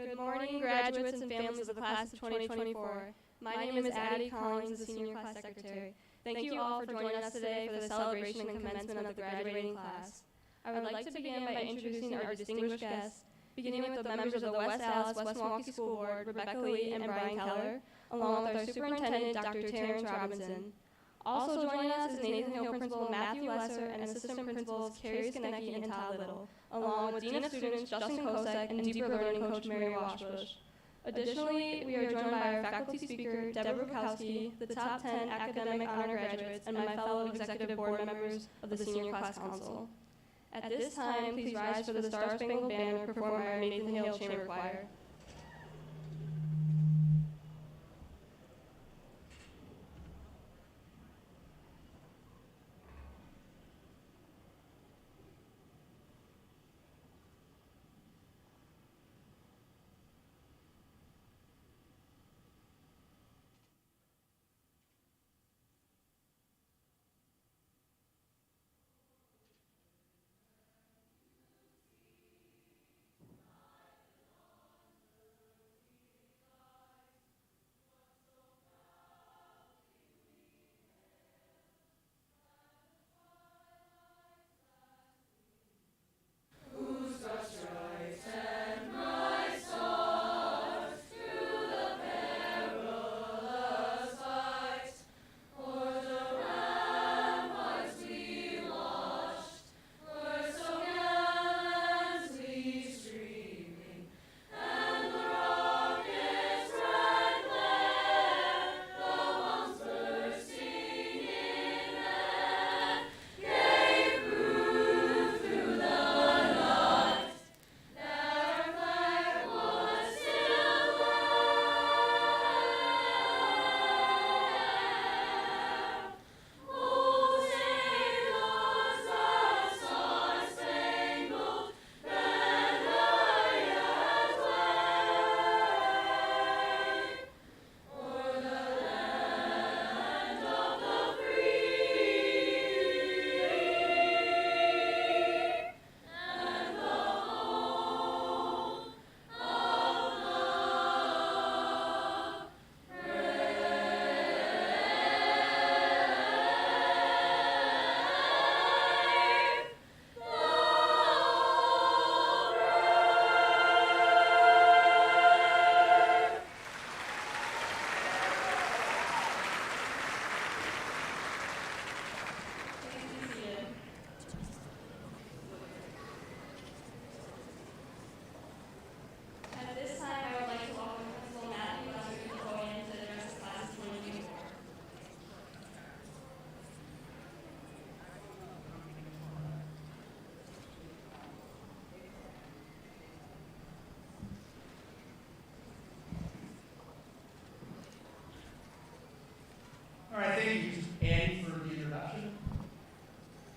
Good morning, graduates and families of the class of 2024. My name is Addie Collins, the senior class secretary. Thank you all for joining us today for the celebration and commencement of the graduating class. I would like to begin by introducing our distinguished guests, beginning with the members of the West Allis West Milwaukee School Board, Rebecca Lee and Brian Keller, along with our superintendent, Dr. Terrence Robinson. Also joining us is Nathan Hale Principal Matthew Lesser and Assistant Principals Carrie Skonecki and Todd Little, along with Dean of Students Justin Kosek and Deeper Learning Coach Mary Washbush. Additionally, we are joined by our faculty speaker, Deborah Bukowski, the top 10 academic honor graduates, and my fellow executive board members of the Senior Class Council. At this time, please rise for the Star Spangled Banner performed by our Nathan Hale Chamber Choir. All right, thank you, Andy, for the introduction.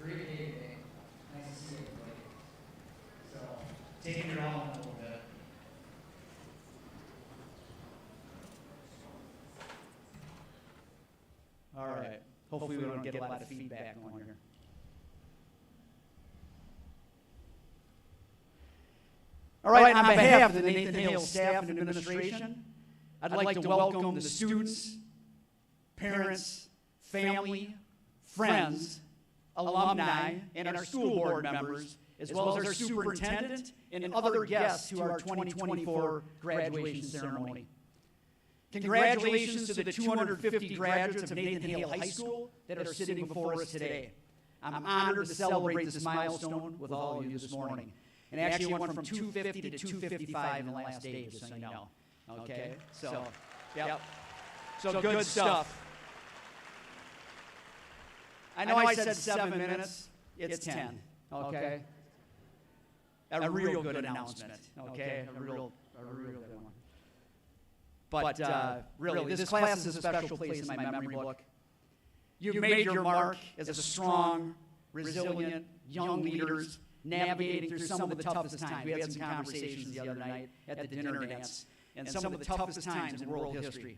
Great day today. Nice to see everybody. So, taking it on a little bit. All right. Hopefully we don't get a lot of feedback going here. All right, on behalf of the Nathan Hale staff and administration, I'd like to welcome the students, parents, family, friends, alumni, and our school board members, as well as our superintendent and other guests to our 2024 graduation ceremony. Congratulations to the 250 graduates of Nathan Hale High School that are sitting before us today. I'm honored to celebrate this milestone with all of you this morning. And actually went from 250 to 255 in the last day, just so you know. Okay? So, yep. So good stuff. I know I said 7 minutes. It's 10. Okay? A real good announcement. Okay? A real good one. But really, this class is a special place in my memory book. You've made your mark as a strong, resilient, young leaders navigating through some of the toughest times. We had some conversations the other night at the dinner dance, and some of the toughest times in world history.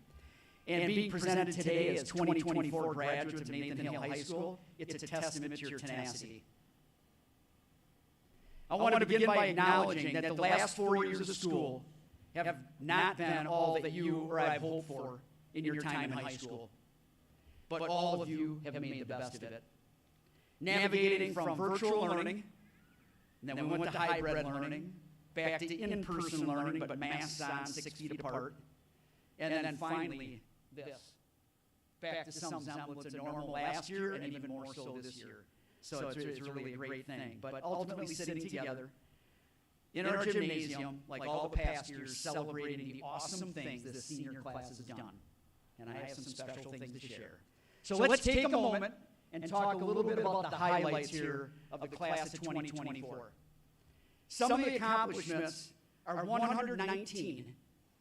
And being presented today as 2024 graduates of Nathan Hale High School, it's a testament to your tenacity. I want to begin by acknowledging that the last 4 years of school have not been all that you or I've hoped for in your time in high school. But all of you have made the best of it. Navigating from virtual learning, and then we went to hybrid learning, back to in-person learning, but masks on 6 feet apart, and then finally this. Back to some semblance of normal last year, and even more so this year. So it's really a great thing. But ultimately sitting together in our gymnasium, like all the past years, celebrating the awesome things that the senior class has done. And I have some special things to share. So let's take a moment and talk a little bit about the highlights here of the class of 2024. Some of the accomplishments are 119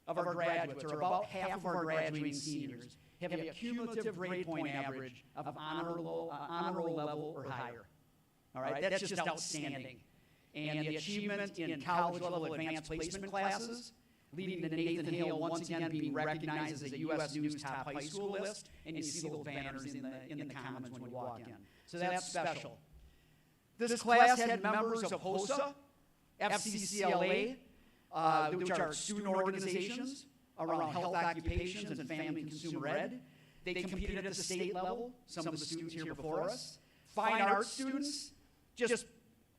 of our graduates, or about half of our graduating seniors, have a cumulative grade point average of honor level or higher. All right, that's just outstanding. And the achievement in college-level advanced placement classes, leading to Nathan Hale once again being recognized as a U.S. News top high school list, and you see those banners in the commons when you walk in. So that's special. This class had members of HOSA, FCCLA, which are student organizations around health occupations and family and consumer ed. They competed at the state level, some of the students here before us. Fine arts students, just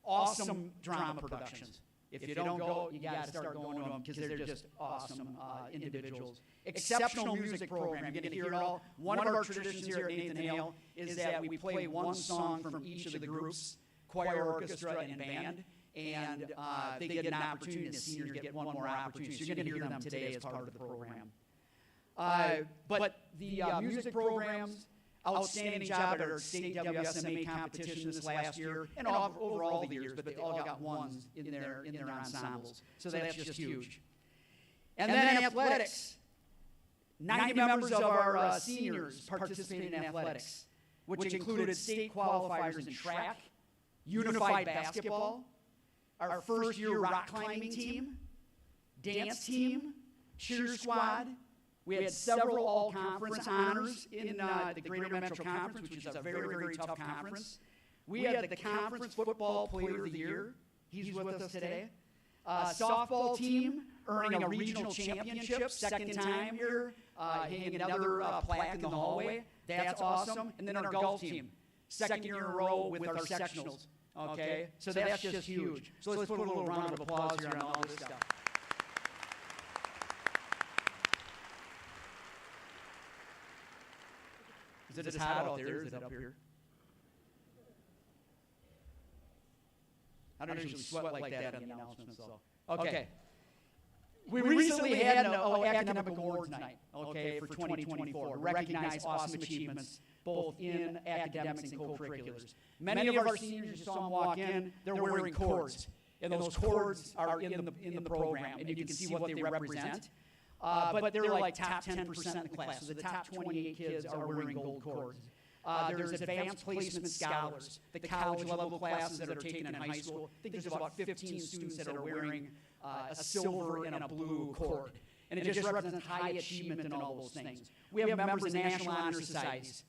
awesome drama productions. If you don't go, you got to start going to them because they're just awesome individuals. Exceptional music program. You're going to hear it all. One of our traditions here at Nathan Hale is that we play one song from each of the groups, choir, orchestra, and band. And they get an opportunity, the seniors get one more opportunity. So you're going to hear them today as part of the program. But the music programs, outstanding job at our state WSMA competition this last year, and over all the years, but they all got ones in their ensembles. So that's just huge. And then athletics. 90 members of our seniors participated in athletics, which included state qualifiers in track, unified basketball, our first-year rock climbing team, dance team, cheer squad. We had several all-conference honors in the Greater Metro Conference, which is a very, very tough conference. We had the Conference Football Player of the Year. He's with us today. Softball team earning a regional championship, second time here, hanging another plaque in the hallway. That's awesome. And then our golf team, second year in a row with our sectionals. Okay, so that's just huge. So let's put a little round of applause here on all this stuff. Is it as hot out there? Is it up here? I don't usually sweat like that on the announcements, though. Okay. We recently had an academic awards night, okay, for 2024 to recognize awesome achievements both in academics and co-curriculars. Many of our seniors, you saw them walk in, they're wearing cords, and those cords are in the program, and you can see what they represent. But they're like top 10% of the class, so the top 28 kids are wearing gold cords. There's advanced placement scholars, the college-level classes that are taken in high school. I think there's about 15 students that are wearing a silver and a blue cord. And it just represents high achievement in all those things. We have members in national honor societies.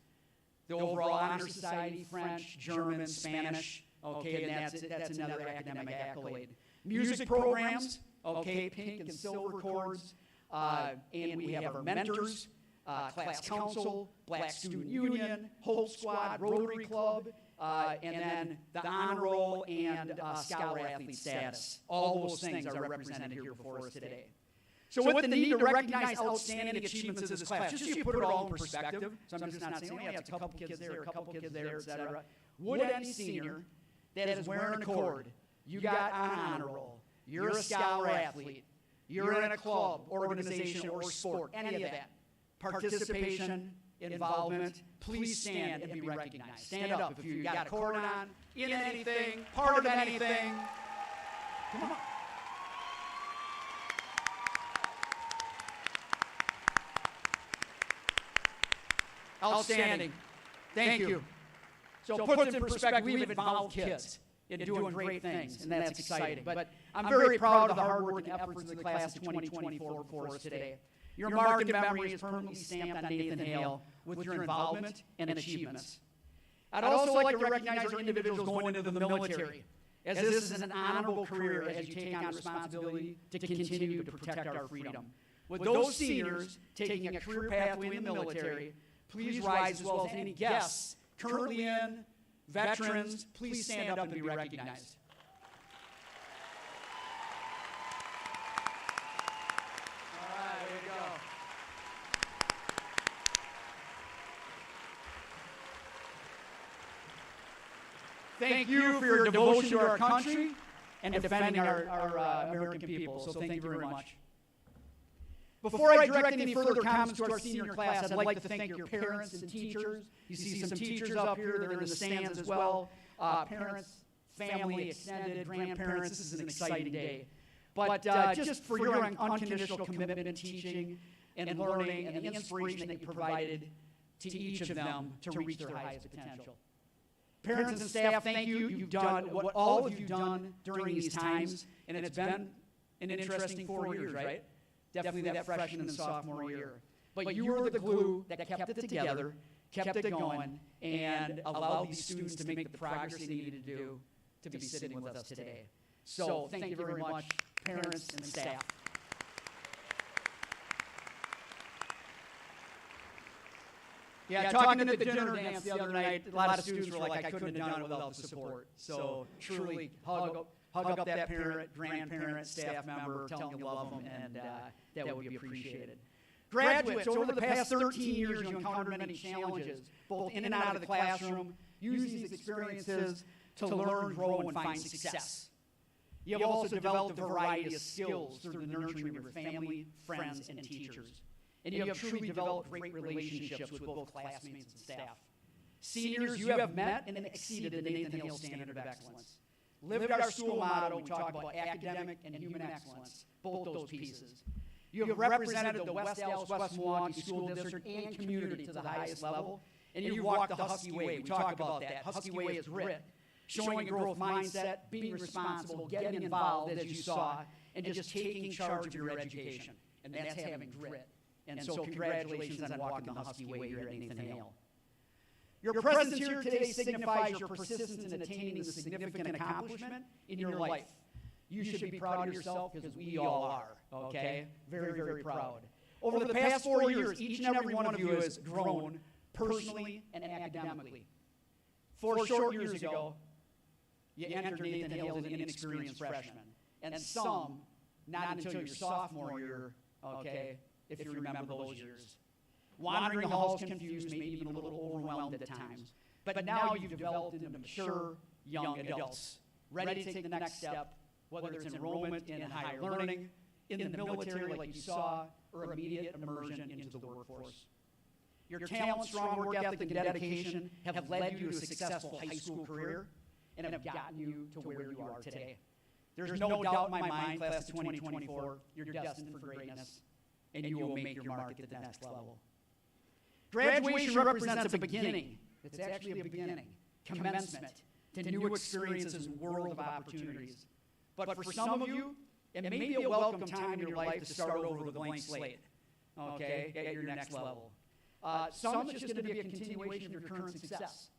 The overall honor society, French, German, Spanish, okay, and that's another academic accolade. Music programs, okay, pink and silver cords. And we have our mentors, class council, Black Student Union, Hope Squad, Rotary Club, and then the honor roll and scholar athlete status. All those things are represented here before us today. So with the need to recognize outstanding achievements of this class, just so you put it all in perspective, so I'm just not saying, oh yeah, it's a couple kids there, a couple kids there, et cetera. Would any senior that is wearing a cord, you got on honor roll, you're a scholar athlete, you're in a club, organization, or sport, any of that, participation, involvement, please stand and be recognized. Stand up if you got a cord on, in anything, part of anything. Come on. Outstanding. Thank you. So put it in perspective, we've involved kids in doing great things, and that's exciting. But I'm very proud of the hard work and efforts of the class of 2024 for us today. Your mark in memory is permanently stamped on Nathan Hale with your involvement and achievements. I'd also like to recognize our individuals going into the military. as this is an honorable career as you take on responsibility to continue to protect our freedom. With those seniors taking a career pathway in the military, please rise, as well as any guests currently in, veterans, please stand up and be recognized. All right, there you go. Thank you for your devotion to our country and defending our American people, so thank you very much. Before I direct any further comments to our senior class, I'd like to thank your parents and teachers. You see some teachers up here, they're in the stands as well. Parents, family, extended, grandparents, this is an exciting day. But just for your unconditional commitment in teaching and learning and the inspiration that you provided to each of them to reach their highest potential. Parents and staff, thank you. You've done what all of you done during these times, and it's been an interesting 4 years, right? Definitely that freshman and sophomore year. But you were the glue that kept it together, kept it going, and allowed these students to make the progress they needed to do to be sitting with us today. So thank you very much, parents and staff. Yeah, talking at the dinner dance the other night, a lot of students were like, I couldn't have done it without the support. So truly, hug up that parent, grandparent, staff member, tell them you love them, and that would be appreciated. Graduates, over the past 13 years, you encountered many challenges, both in and out of the classroom. Use these experiences to learn, grow, and find success. You have also developed a variety of skills through the nurturing of your family, friends, and teachers. And you have truly developed great relationships with both classmates and staff. Seniors, you have met and exceeded the Nathan Hale standard of excellence. Lived our school motto, we talk about academic and human excellence, both those pieces. You have represented the West Dallas, West Milwaukee School District and community to the highest level, and you've walked the Husky way. We talk about that. Husky way is grit, showing a growth mindset, being responsible, getting involved, as you saw, and just taking charge of your education. And that's having grit. And so congratulations on walking the Husky way here at Nathan Hale. Your presence here today signifies your persistence in attaining this significant accomplishment in your life. You should be proud of yourself, because we all are, okay? Very, very proud. Over the past 4 years, each and every one of you has grown personally and academically. 4 short years ago, you entered Nathan Hale as an inexperienced freshman. And some, not until your sophomore year, okay, if you remember those years. Wandering the halls confused, maybe even a little overwhelmed at times. But now you've developed into mature young adults, ready to take the next step, whether it's enrollment in higher learning, in the military like you saw, or immediate immersion into the workforce. Your talent, strong work ethic, and dedication have led you to a successful high school career and have gotten you to where you are today. There's no doubt in my mind, class of 2024, you're destined for greatness, and you will make your mark at the next level. Graduation represents a beginning. It's actually a beginning, commencement to new experiences and world of opportunities. But for some of you, it may be a welcome time in your life to start over with a blank slate, okay, at your next level. Some it's just going to be a continuation of your current success.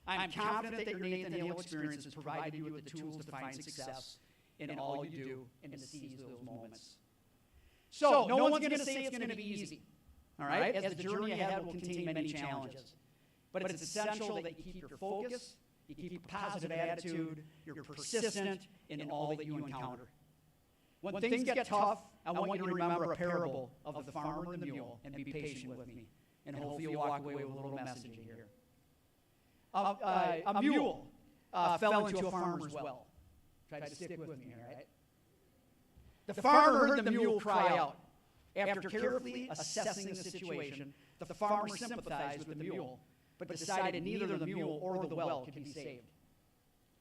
I'm confident that your Nathan Hale experience has provided you with the tools to find success in all you do and to seize those moments. So, no one's going to say it's going to be easy, all right? As the journey ahead will contain many challenges. But it's essential that you keep your focus, you keep a positive attitude, you're persistent in all that you encounter. When things get tough, I want you to remember a parable of the farmer and the mule, and be patient with me. And hopefully you'll walk away with a little message in here. A mule fell into a farmer's well. Try to stick with me here, right? The farmer heard the mule cry out. After carefully assessing the situation, the farmer sympathized with the mule, but decided neither the mule or the well could be saved.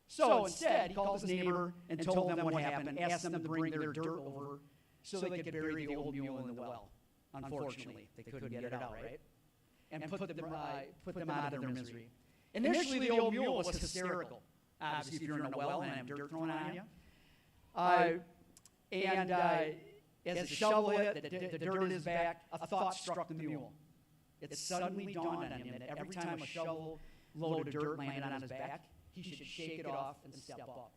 So instead, he called his neighbor and told them what happened, and asked them to bring their dirt over so they could bury the old mule in the well. Unfortunately, they couldn't get it out, right? And put them out of their misery. Initially, the old mule was hysterical. Obviously, if you're in a well and have dirt thrown on you. As the shovel hit, the dirt in his back, a thought struck the mule. It suddenly dawned on him that every time a shovel load of dirt landed on his back, he should shake it off and step up.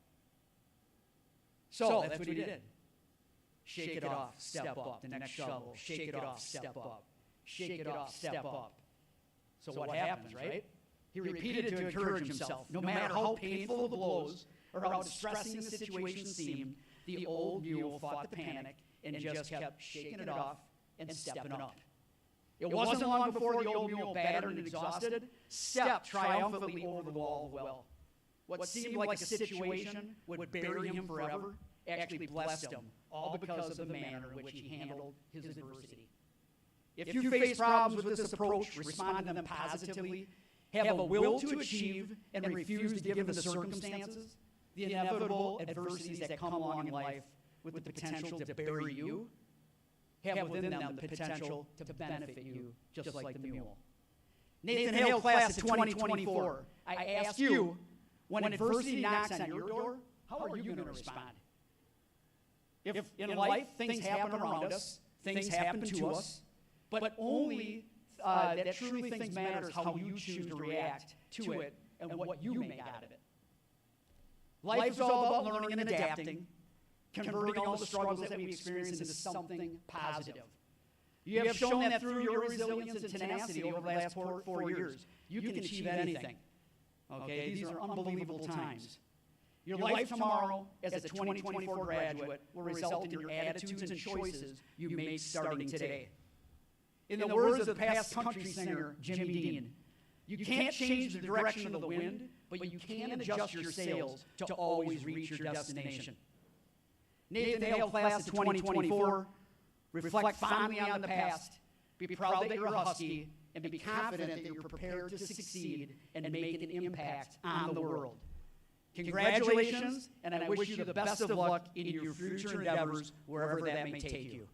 So that's what he did. Shake it off, step up. The next shovel, shake it off, step up. Shake it off, step up. So what happens, right? He repeated to encourage himself. No matter how painful the blows or how distressing the situation seemed, the old mule fought the panic and just kept shaking it off and stepping up. It wasn't long before the old mule, battered and exhausted, stepped triumphantly over the wall of the well. What seemed like a situation would bury him forever actually blessed him, all because of the manner in which he handled his adversity. If you face problems with this approach, respond to them positively, have a will to achieve, and refuse to give in the circumstances, the inevitable adversities that come along in life with the potential to bury you, have within them the potential to benefit you, just like the mule. Nathan Hale, class of 2024, I ask you, when adversity knocks on your door, how are you going to respond? If in life things happen around us, things happen to us, but only that truly things matters how you choose to react to it and what you make out of it. Life is all about learning and adapting, converting all the struggles that we experience into something positive. You have shown that through your resilience and tenacity over the last 4 years, you can achieve anything. Okay, these are unbelievable times. Your life tomorrow as a 2024 graduate will result in your attitudes and choices you make starting today. In the words of the past country singer, Jimmy Dean, you can't change the direction of the wind, but you can adjust your sails to always reach your destination. Nathan Hale, class of 2024, reflect fondly on the past, be proud that you're a Husky, and be confident that you're prepared to succeed and make an impact on the world. Congratulations, and I wish you the best of luck in your future endeavors, wherever that may take you.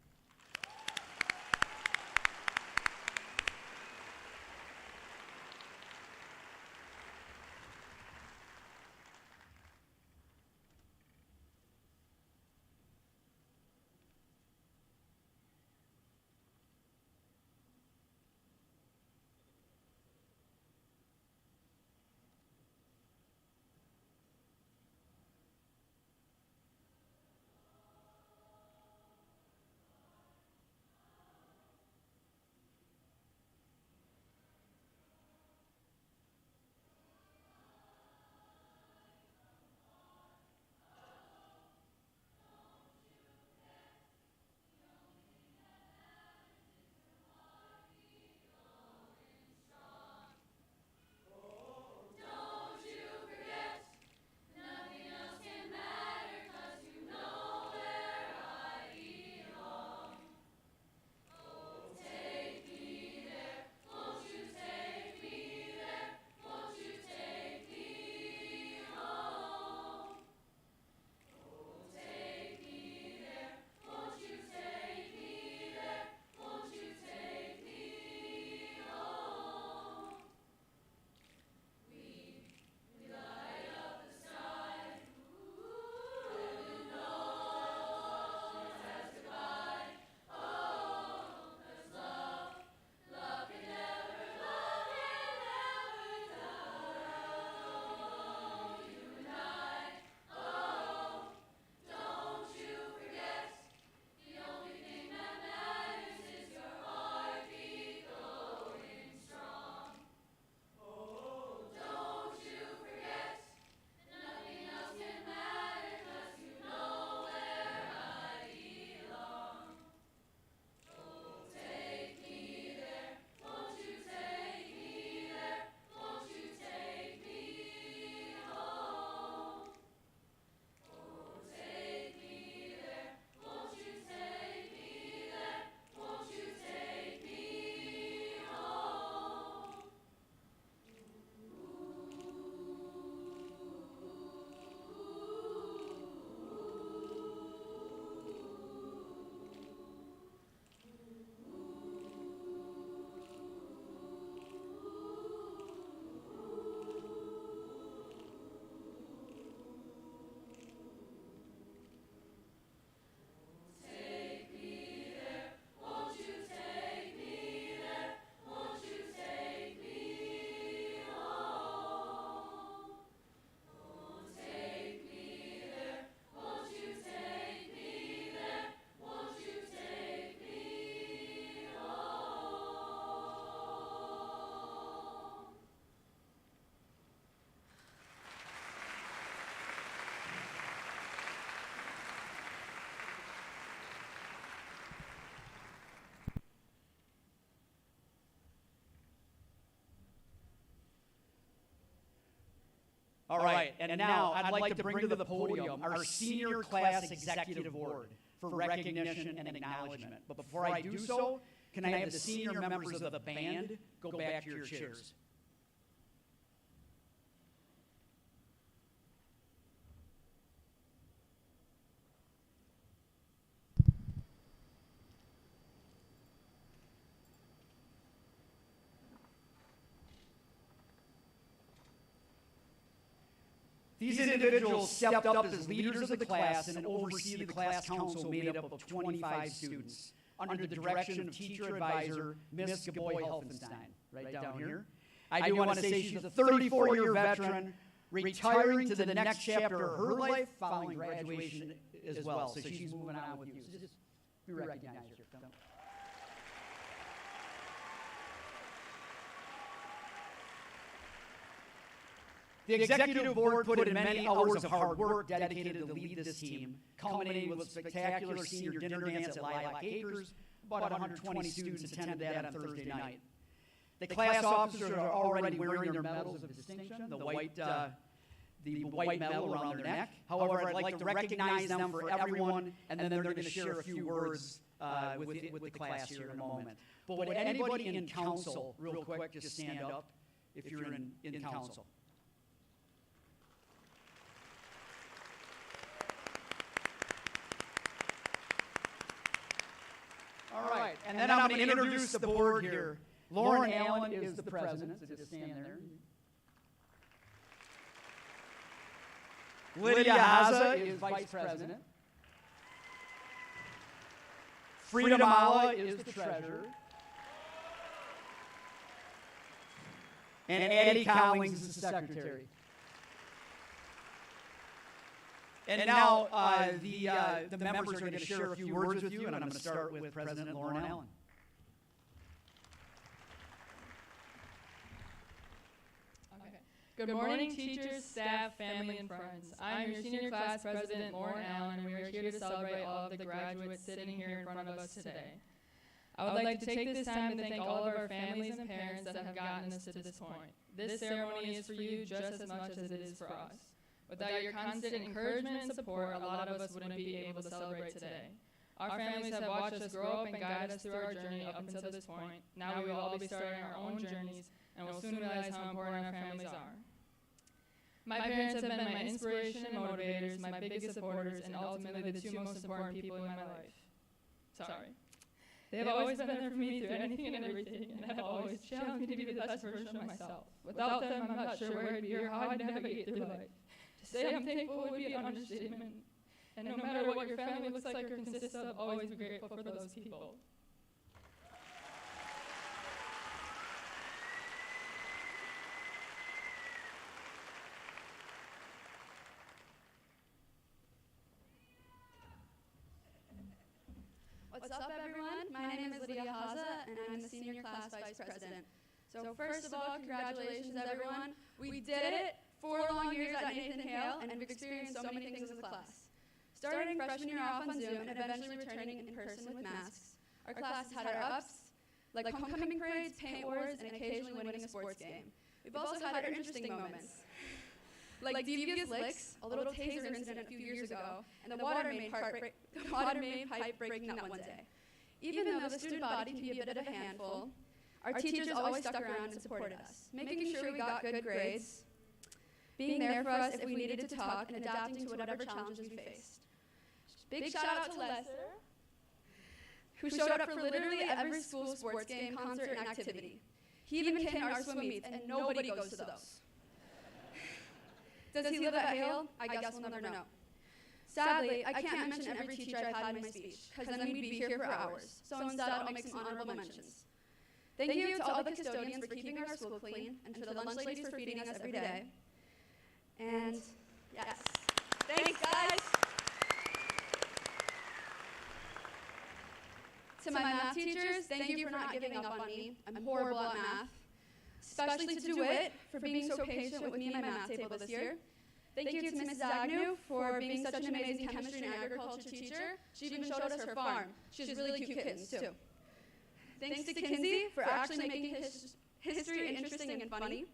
All right, and now I'd like to bring to the podium our senior class executive award for recognition and acknowledgement. But before I do so, can I have the senior members of the band go back to your chairs? These individuals stepped up as leaders of the class and oversee the class council made up of 25 students under the direction of teacher advisor Miss Gaboy-Helfenstein, right down here. I do want to say she's a 34-year veteran, retiring to the next chapter of her life following graduation as well. So she's moving on with you. So just be recognized here. The executive board put in many hours of hard work dedicated to lead this team, culminating with a spectacular senior dinner dance at Lilac Acres. About 120 students attended that on Thursday night. The class officers are already wearing their medals of distinction, the white medal around their neck. However, I'd like to recognize them for everyone, and then they're going to share a few words with the class here in a moment. But would anybody in council, real quick, just stand up if you're in council? All right, and then I'm going to introduce the board here. Lauren Allen is the president, so just stand there. Lydia Haza is vice president. Frida Mala is the treasurer. And Addie Collins is the secretary. And now the members are going to share a few words with you, and I'm going to start with President Lauren Allen. Okay. Good morning, teachers, staff, family, and friends. I'm your senior class president, Lauren Allen, and we are here to celebrate all of the graduates sitting here in front of us today. I would like to take this time to thank all of our families and parents that have gotten us to this point. This ceremony is for you just as much as it is for us. Without your constant encouragement and support, a lot of us wouldn't be able to celebrate today. Our families have watched us grow up and guide us through our journey up until this point. Now we will all be starting our own journeys, and we'll soon realize how important our families are. My parents have been my inspiration and motivators, my biggest supporters, and ultimately the two most important people in my life. Sorry. They have always been there for me through anything and everything, and have always challenged me to be the best version of myself. Without them, I'm not sure where I'd be or how I'd navigate through life. To say I'm thankful would be an understatement. And no matter what your family looks like or consists of, always be grateful for those people. What's up, everyone? My name is Lydia Haza, and I'm the senior class vice president. So first of all, congratulations, everyone. We did it! 4 long years at Nathan Hale, and we've experienced so many things as a class. Starting freshman year off on Zoom, and eventually returning in person with masks. Our class had our ups, like homecoming parades, paint wars, and occasionally winning a sports game. We've also had our interesting moments, like devious licks, a little taser incident a few years ago, and the water main pipe breaking that one day. Even though the student body can be a bit of a handful, our teachers always stuck around and supported us, making sure we got good grades, being there for us if we needed to talk, and adapting to whatever challenges we faced. Big shout out to Lester, who showed up for literally every school sports game, concert, and activity. He even came to our swim meets, and nobody goes to those. Does he live at Hale? I guess we'll never know. Sadly, I can't mention every teacher I've had in my speech, because then we'd be here for hours. So instead, I'll make some honorable mentions. Thank you to all the custodians for keeping our school clean, and to the lunch ladies for feeding us every day. And yes, thanks, guys. To my math teachers, thank you for not giving up on me. I'm horrible at math. Especially to DeWitt for being so patient with me and my math table this year. Thank you to Mrs. Agnew for being such an amazing chemistry and agriculture teacher. She even showed us her farm. She has really cute kittens, too. Thanks to Kinsey for actually making history interesting and funny.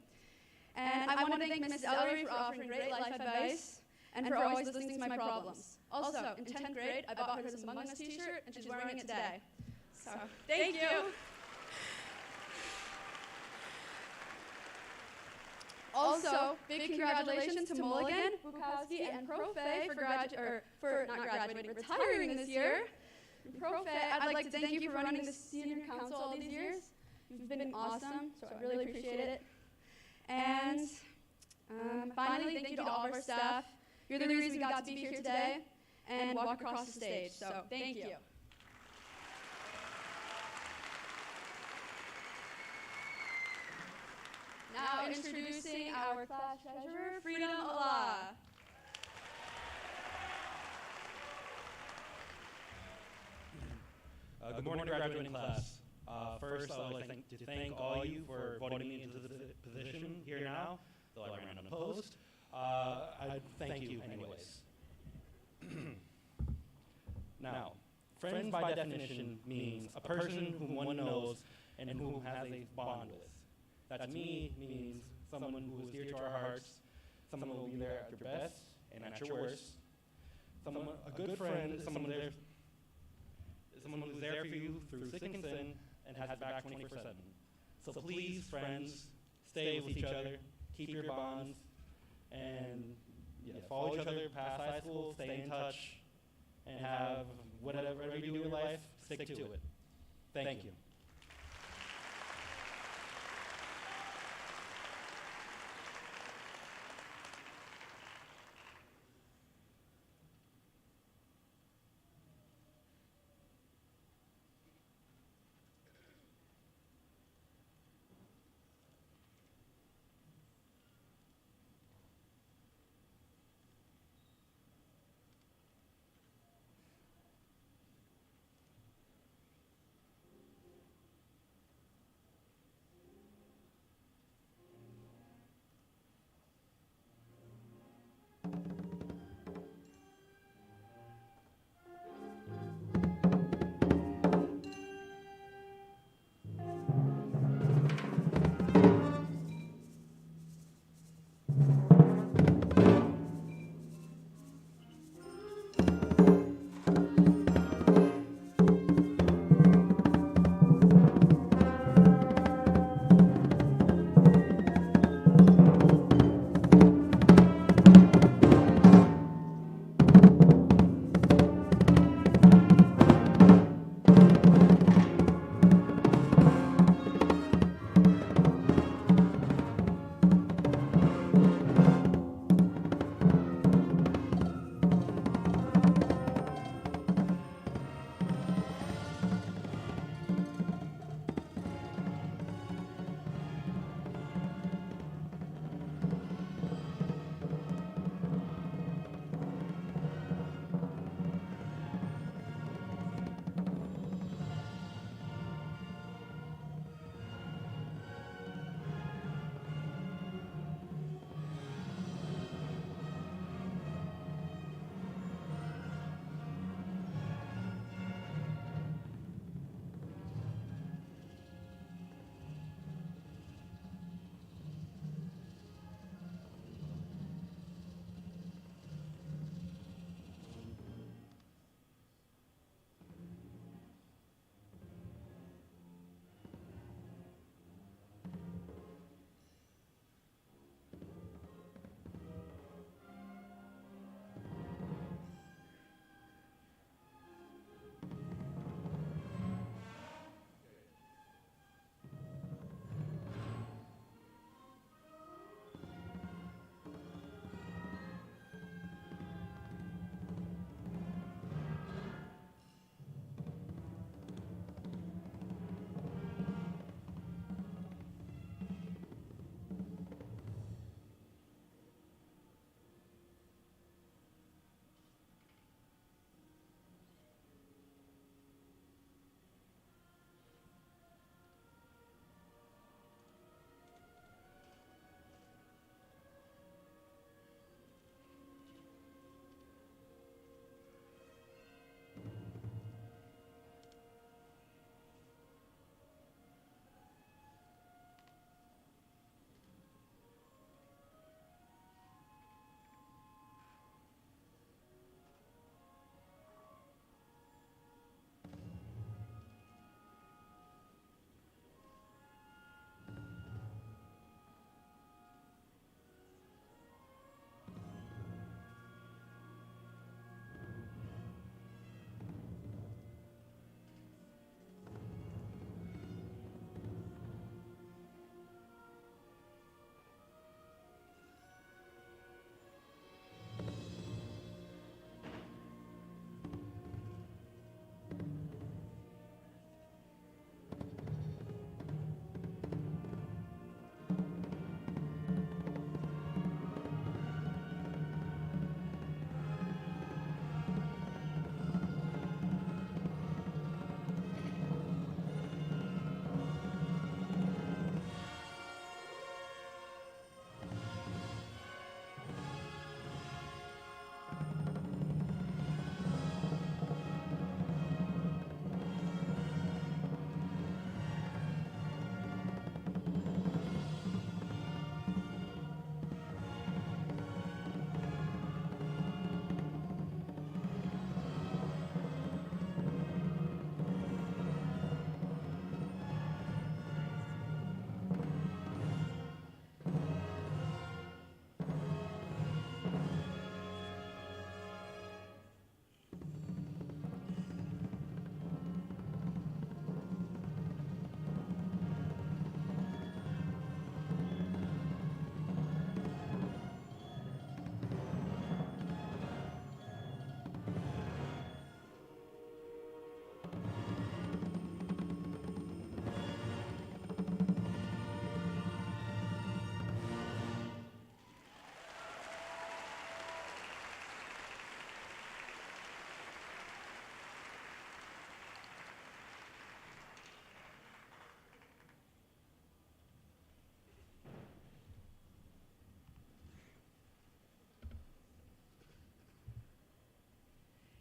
And I want to thank Mrs. Ellery for offering great life advice and for always listening to my problems. Also, in 10th grade, I bought her this Among Us t-shirt, and she's wearing it today. So, thank you. Also, big congratulations to Mulligan, Bukowski, and Profe for retiring this year. And Profe, I'd like to thank you for running the senior council all these years. You've been awesome, so I really appreciate it. And finally, thank you to all of our staff. You're the reason we got to be here today and walk across the stage, so thank you. Now introducing our class treasurer, Freedom Allah. Good morning, graduating class. First, I would like to thank all you for voting me into the position here now, though I ran unopposed. I thank you anyways. Now, friends by definition means a person whom one knows and who has a bond with. That to me means someone who is dear to our hearts, someone who will be there at your best and at your worst. A good friend is someone who's there for you through thick and thin and has your back 24/7. So please, friends, stay with each other, keep your bonds, and follow each other past high school, stay in touch, and have whatever you do in life, stick to it. Thank you.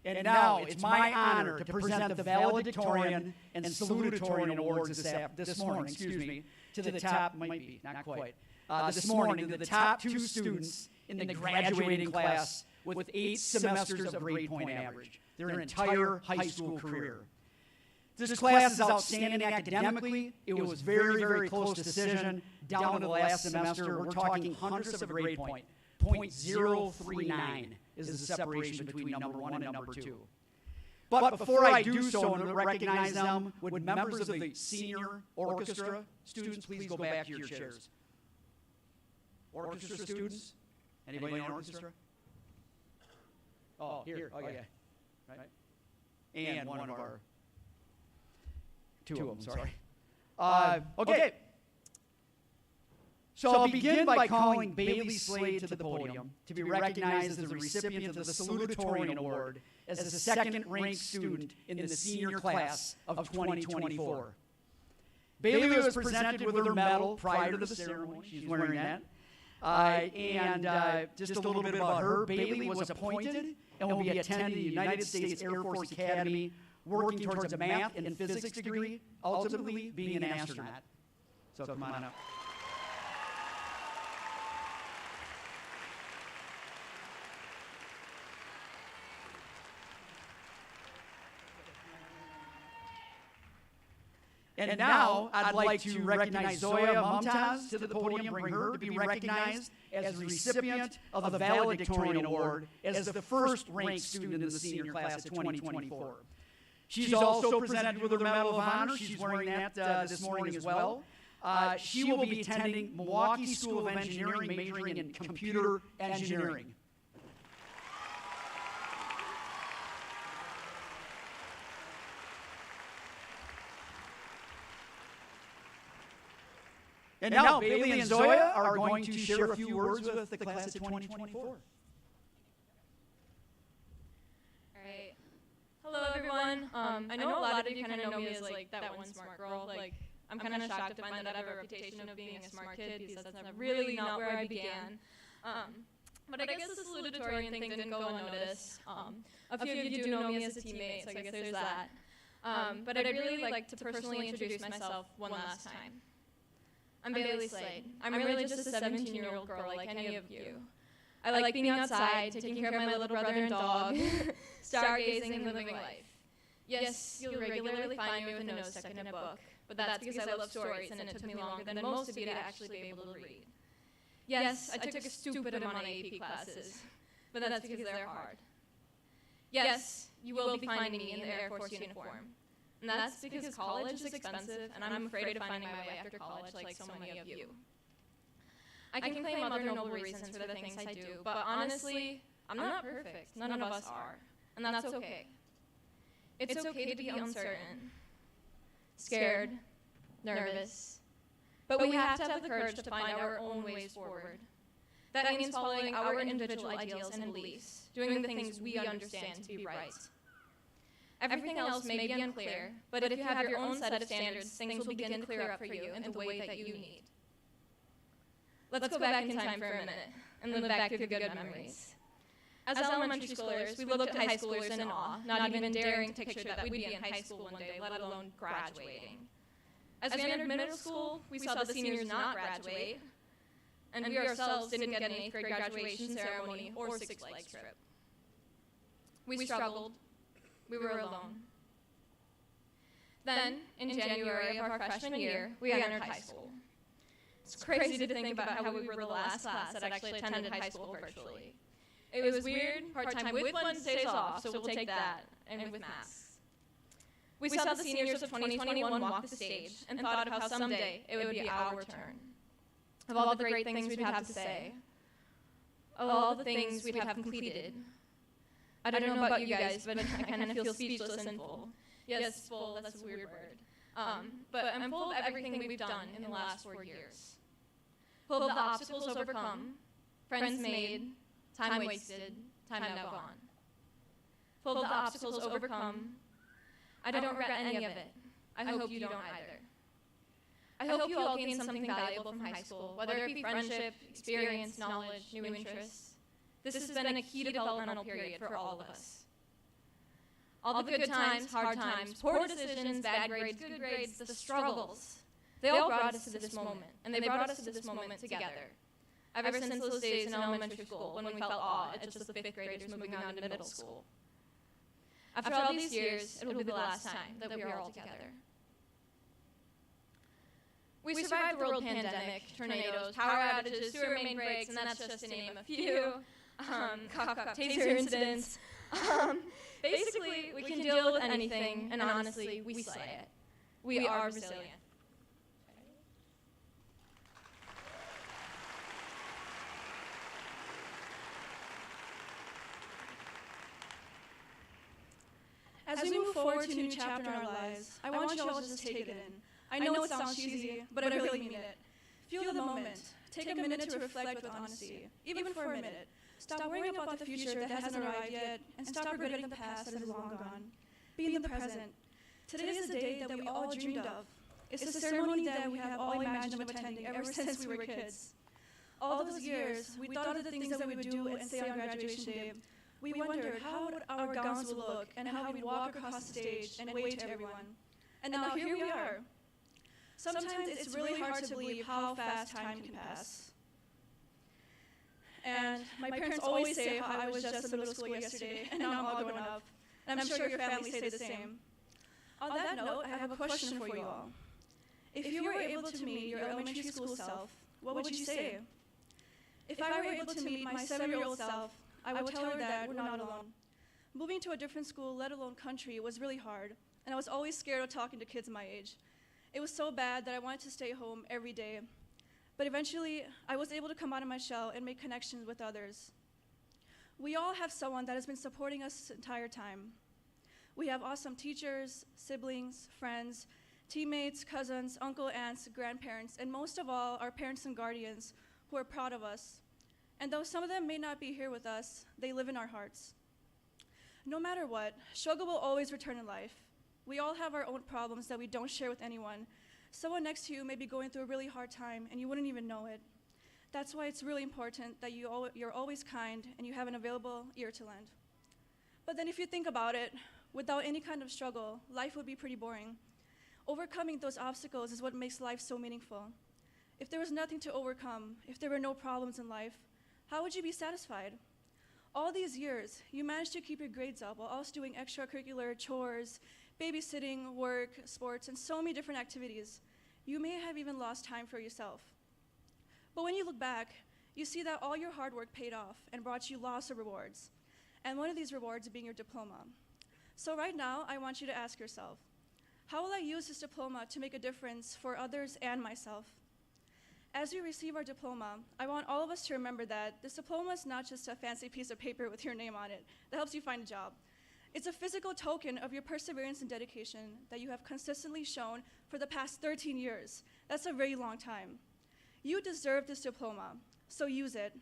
And now it's my honor to present the valedictorian and salutatorian awards this morning, to the top, might be, not quite, this morning to the top 2 students in the graduating class with 8 semesters of grade point average, their entire high school career. This class is outstanding academically. It was very, very close decision down to the last semester. We're talking hundredths of a grade point. 0.039 is the separation between number 1 and number 2. But before I do so and recognize them, would members of the senior orchestra students please go back to your chairs? Orchestra students? Anybody in orchestra? Oh, here. Okay. Right. And one of our... Two of them, sorry. Okay. So I'll begin by calling Bailey Slade to the podium to be recognized as the recipient of the Salutatorian Award as the second-ranked student in the senior class of 2024. Bailey was presented with her medal prior to the ceremony. She's wearing that. And just a little bit about her. Bailey was appointed and will be attending the United States Air Force Academy, working towards a math and physics degree, ultimately being an astronaut. So come on up. And now I'd like to recognize Zoya Mumtaz to the podium, bring her to be recognized as the recipient of the valedictorian award as the first-ranked student in the senior class of 2024. She's also presented with her Medal of Honor. She's wearing that this morning as well. She will be attending Milwaukee School of Engineering, majoring in computer engineering. And now Bailey and Zoya are going to share a few words with the class of 2024. Hello, everyone. I know a lot of you kind of know me as like that one smart girl. Like, I'm kind of shocked to find that I have a reputation of being a smart kid because that's really not where I began. But I guess the salutatorian thing didn't go unnoticed. A few of you do know me as a teammate, so I guess there's that. But I'd really like to personally introduce myself one last time. I'm Bailey Slade. I'm really just a 17-year-old girl like any of you. I like being outside, taking care of my little brother and dog, stargazing and living life. Yes, you'll regularly find me with a nose stuck in a book, but that's because I love stories and it took me longer than most of you to actually be able to read. Yes, I took a stupid amount of AP classes, but that's because they're hard. Yes, you will be finding me in the Air Force uniform. And that's because college is expensive, and I'm afraid of finding my way after college like so many of you. I can claim other noble reasons for the things I do, but honestly, I'm not perfect. None of us are. And that's okay. It's okay to be uncertain, scared, nervous. But we have to have the courage to find our own ways forward. That means following our individual ideals and beliefs, doing the things we understand to be right. Everything else may be unclear, but if you have your own set of standards, things will begin to clear up for you in the way that you need. Let's go back in time for a minute and live back through the good memories. As elementary schoolers, we looked at high schoolers in awe, not even daring to picture that we'd be in high school one day, let alone graduating. As we entered middle school, we saw the seniors not graduate, and we ourselves didn't get an 8th grade graduation ceremony or Six Flags trip. We struggled. We were alone. Then, in January of our freshman year, we entered high school. It's crazy to think about how we were the last class that actually attended high school virtually. It was weird, part-time with Wednesdays off, so we'll take that, and with masks. We saw the seniors of 2021 walk the stage and thought of how someday it would be our turn. Of all the great things we'd have to say. Of all the things we'd have completed. I don't know about you guys, but I kind of feel speechless and full. Yes, full, that's a weird word. But I'm full of everything we've done in the last 4 years. Full of the obstacles overcome, friends made, time wasted, time now gone. Full of the obstacles overcome, I don't regret any of it. I hope you don't either. I hope you all gained something valuable from high school, whether it be friendship, experience, knowledge, new interests. This has been a key developmental period for all of us. All the good times, hard times, poor decisions, bad grades, good grades, the struggles. They all brought us to this moment, and they brought us to this moment together. Ever since those days in elementary school, when we felt awe at just the 5th graders moving on to middle school. After all these years, it will be the last time that we are all together. We survived the world pandemic, tornadoes, power outages, sewer main breaks, and that's just to name a few. Cop taser incidents. Basically, we can deal with anything, and honestly, we slay it. We are resilient. As we move forward to a new chapter in our lives, I want you all to just take it in. I know it sounds cheesy, but I really mean it. Feel the moment. Take a minute to reflect with honesty, even for a minute. Stop worrying about the future that hasn't arrived yet, and stop regretting the past that is long gone. Be in the present. Today is the day that we all dreamed of. It's the ceremony that we have all imagined of attending ever since we were kids. All those years, we thought of the things that we would do and say on graduation day. We wondered how our gowns would look and how we'd walk across the stage and wave to everyone. And now here we are. Sometimes it's really hard to believe how fast time can pass. And my parents always say how I was just in middle school yesterday and now I'm all grown up. And I'm sure your family say the same. On that note, I have a question for you all. If you were able to meet your elementary school self, what would you say? If I were able to meet my 7-year-old self, I would tell her that we're not alone. Moving to a different school, let alone country, was really hard, and I was always scared of talking to kids my age. It was so bad that I wanted to stay home every day. But eventually, I was able to come out of my shell and make connections with others. We all have someone that has been supporting us this entire time. We have awesome teachers, siblings, friends, teammates, cousins, uncle, aunts, grandparents, and most of all, our parents and guardians who are proud of us. And though some of them may not be here with us, they live in our hearts. No matter what, struggle will always return in life. We all have our own problems that we don't share with anyone. Someone next to you may be going through a really hard time and you wouldn't even know it. That's why it's really important that you're always kind and you have an available ear to lend. But then if you think about it, without any kind of struggle, life would be pretty boring. Overcoming those obstacles is what makes life so meaningful. If there was nothing to overcome, if there were no problems in life, how would you be satisfied? All these years, you managed to keep your grades up while also doing extracurricular chores, babysitting, work, sports, and so many different activities. You may have even lost time for yourself. But when you look back, you see that all your hard work paid off and brought you lots of rewards. And one of these rewards being your diploma. So right now, I want you to ask yourself, how will I use this diploma to make a difference for others and myself? As we receive our diploma, I want all of us to remember that this diploma is not just a fancy piece of paper with your name on it that helps you find a job. It's a physical token of your perseverance and dedication that you have consistently shown for the past 13 years. That's a very long time. You deserve this diploma, so use it.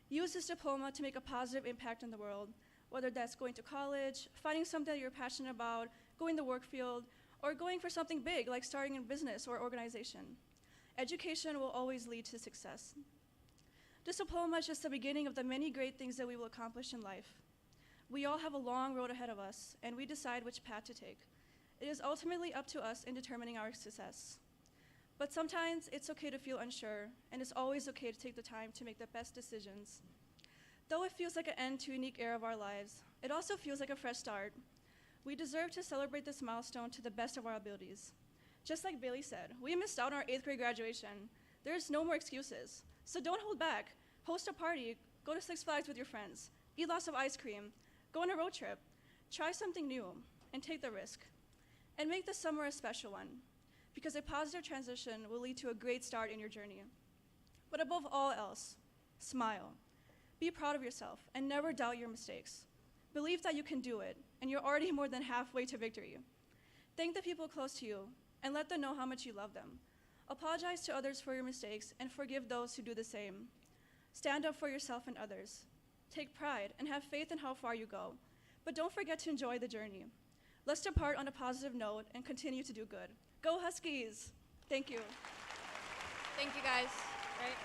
Use this diploma to make a positive impact in the world, whether that's going to college, finding something that you're passionate about, going to the work field, or going for something big like starting a business or organization. Education will always lead to success. This diploma is just the beginning of the many great things that we will accomplish in life. We all have a long road ahead of us, and we decide which path to take. It is ultimately up to us in determining our success. But sometimes it's okay to feel unsure, and it's always okay to take the time to make the best decisions. Though it feels like an end to a unique era of our lives, it also feels like a fresh start. We deserve to celebrate this milestone to the best of our abilities. Just like Bailey said, we missed out on our 8th grade graduation. There's no more excuses. So don't hold back. Host a party, go to Six Flags with your friends, eat lots of ice cream, go on a road trip, try something new, and take the risk. And make this summer a special one, because a positive transition will lead to a great start in your journey. But above all else, smile. Be proud of yourself, and never doubt your mistakes. Believe that you can do it, and you're already more than halfway to victory. Thank the people close to you, and let them know how much you love them. Apologize to others for your mistakes, and forgive those who do the same. Stand up for yourself and others. Take pride, and have faith in how far you go. But don't forget to enjoy the journey. Let's depart on a positive note and continue to do good. Go Huskies! Thank you. Thank you, guys. Right?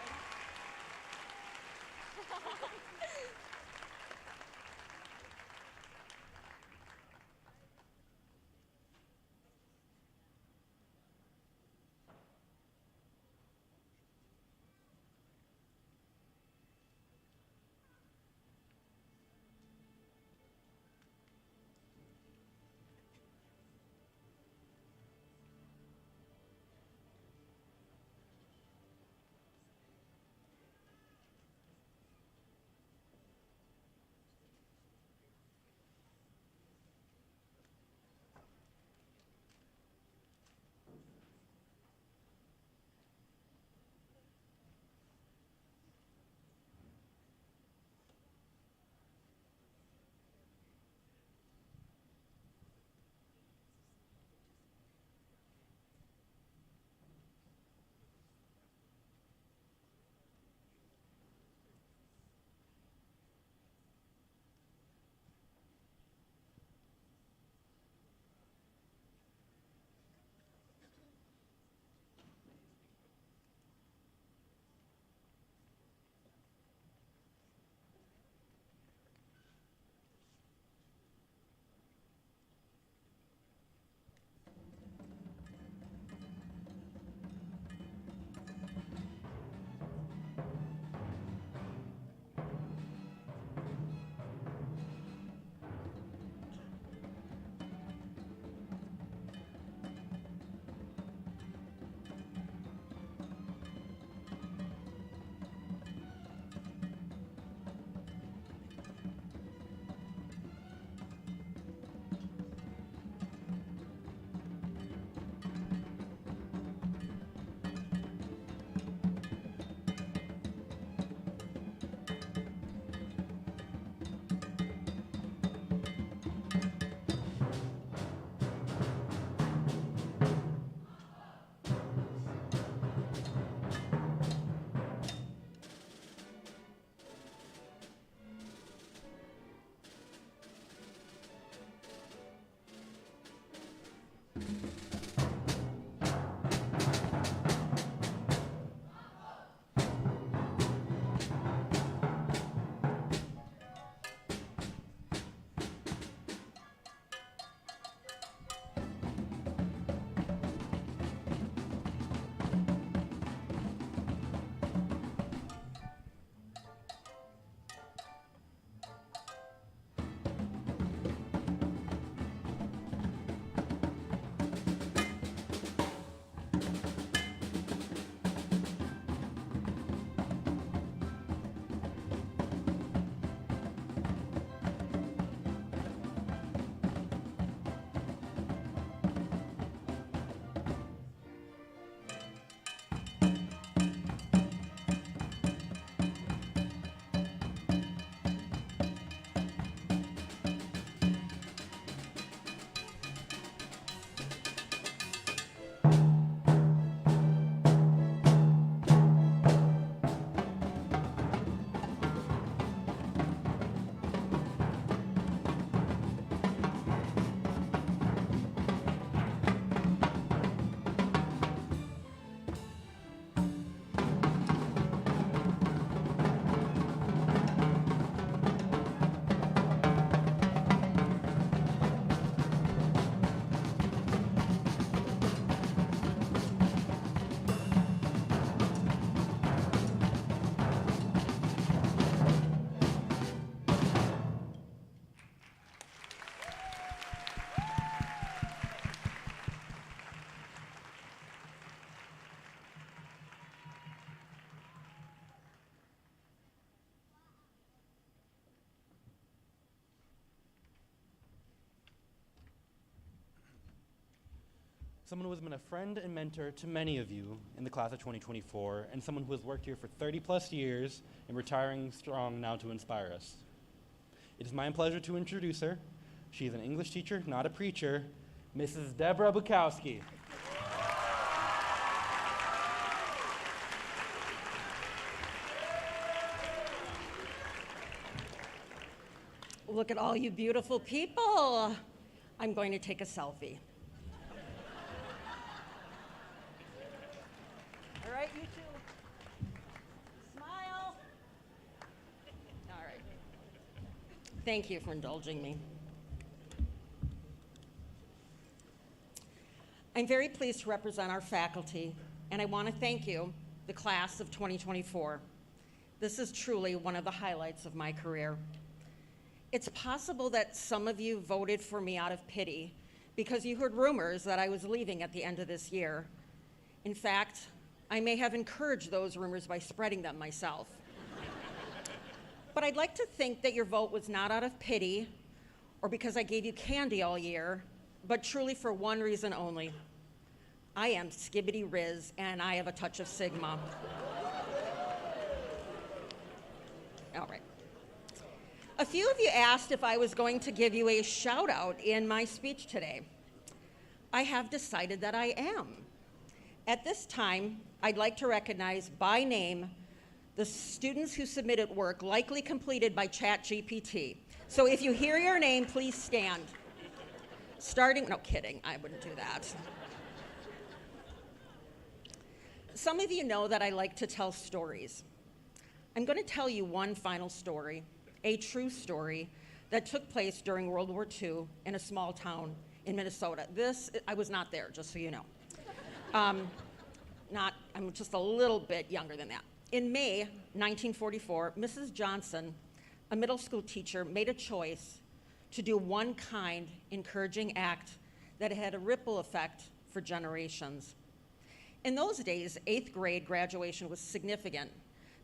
someone who has been a friend and mentor to many of you in the class of 2024, and someone who has worked here for 30 plus years and retiring strong now to inspire us. It is my pleasure to introduce her. She is an English teacher, not a preacher, Mrs. Deborah Bukowski. Look at all you beautiful people. I'm going to take a selfie. All right, you two. Smile. All right. Thank you for indulging me. I'm very pleased to represent our faculty, and I want to thank you, the class of 2024. This is truly one of the highlights of my career. It's possible that some of you voted for me out of pity because you heard rumors that I was leaving at the end of this year. In fact, I may have encouraged those rumors by spreading them myself. But I'd like to think that your vote was not out of pity or because I gave you candy all year, but truly for one reason only. I am skibbity Riz, and I have a touch of Sigma. All right. A few of you asked if I was going to give you a shout out in my speech today. I have decided that I am. At this time, I'd like to recognize by name the students who submitted work likely completed by ChatGPT. So if you hear your name, please stand. No kidding, I wouldn't do that. Some of you know that I like to tell stories. I'm going to tell you one final story, a true story that took place during World War II in a small town in Minnesota. I was not there, just so you know. I'm just a little bit younger than that. In May 1944, Mrs. Johnson, a middle school teacher, made a choice to do one kind, encouraging act that had a ripple effect for generations. In those days, 8th grade graduation was significant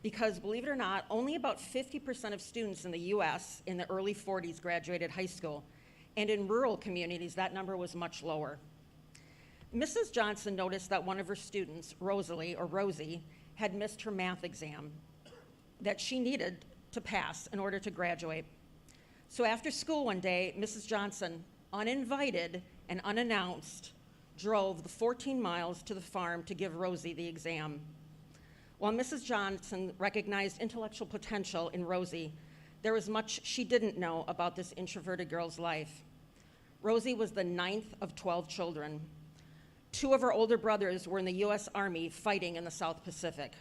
because, believe it or not, only about 50% of students in the US in the early 40s graduated high school, and in rural communities, that number was much lower. Mrs. Johnson noticed that one of her students, Rosie, had missed her math exam that she needed to pass in order to graduate. So after school one day, Mrs. Johnson, uninvited and unannounced, drove the 14 miles to the farm to give Rosie the exam. While Mrs. Johnson recognized intellectual potential in Rosie, there was much she didn't know about this introverted girl's life. Rosie was the 9th of 12 children. 2 of her older brothers were in the US Army fighting in the South Pacific.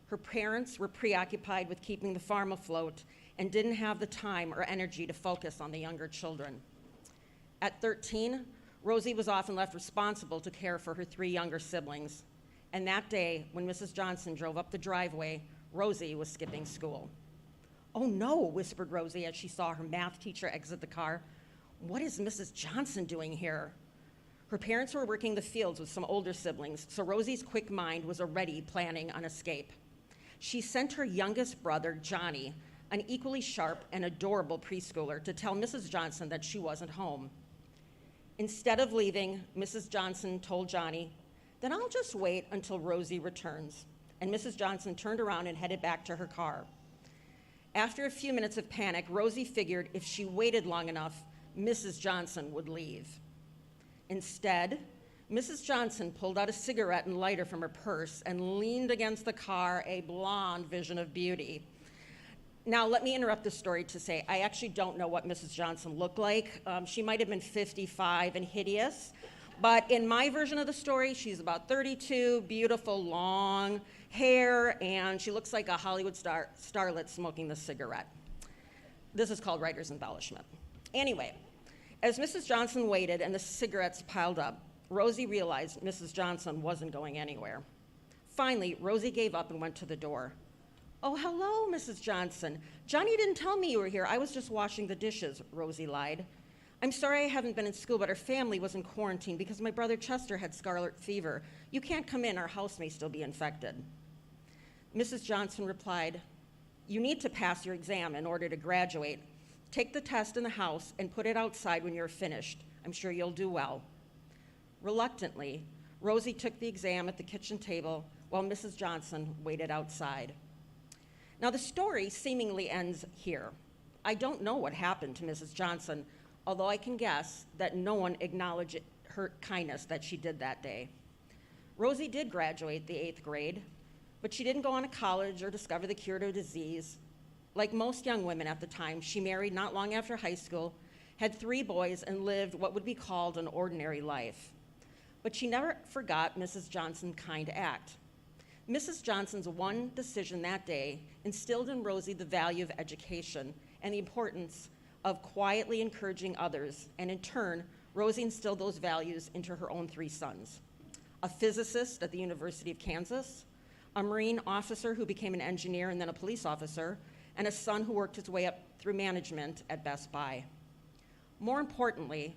Her parents were preoccupied with keeping the farm afloat and didn't have the time or energy to focus on the younger children. At 13, Rosie was often left responsible to care for her 3 younger siblings. And that day, when Mrs. Johnson drove up the driveway, Rosie was skipping school. "Oh no," whispered Rosie as she saw her math teacher exit the car. "What is Mrs. Johnson doing here?" Her parents were working the fields with some older siblings, so Rosie's quick mind was already planning an escape. She sent her youngest brother, Johnny, an equally sharp and adorable preschooler, to tell Mrs. Johnson that she wasn't home. Instead of leaving, Mrs. Johnson told Johnny, "Then I'll just wait until Rosie returns." And Mrs. Johnson turned around and headed back to her car. After a few minutes of panic, Rosie figured if she waited long enough, Mrs. Johnson would leave. Instead, Mrs. Johnson pulled out a cigarette and lighter from her purse and leaned against the car, a blonde vision of beauty. Now, let me interrupt the story to say I actually don't know what Mrs. Johnson looked like. She might have been 55 and hideous, but in my version of the story, she's about 32, beautiful, long hair, and she looks like a Hollywood starlet smoking the cigarette. This is called writer's embellishment. Anyway, as Mrs. Johnson waited and the cigarettes piled up, Rosie realized Mrs. Johnson wasn't going anywhere. Finally, Rosie gave up and went to the door. "Oh, hello, Mrs. Johnson. Johnny didn't tell me you were here. I was just washing the dishes," Rosie lied. "I'm sorry I haven't been in school, but our family was in quarantine because my brother Chester had scarlet fever. You can't come in. Our house may still be infected." Mrs. Johnson replied, "You need to pass your exam in order to graduate. Take the test in the house and put it outside when you're finished. I'm sure you'll do well." Reluctantly, Rosie took the exam at the kitchen table while Mrs. Johnson waited outside. Now, the story seemingly ends here. I don't know what happened to Mrs. Johnson, although I can guess that no one acknowledged her kindness that she did that day. Rosie did graduate the 8th grade, but she didn't go on to college or discover the cure to disease. Like most young women at the time, she married not long after high school, had 3 boys, and lived what would be called an ordinary life. But she never forgot Mrs. Johnson's kind act. Mrs. Johnson's one decision that day instilled in Rosie the value of education and the importance of quietly encouraging others, and in turn, Rosie instilled those values into her own 3 sons. A physicist at the University of Kansas, a Marine officer who became an engineer and then a police officer, and a son who worked his way up through management at Best Buy. More importantly,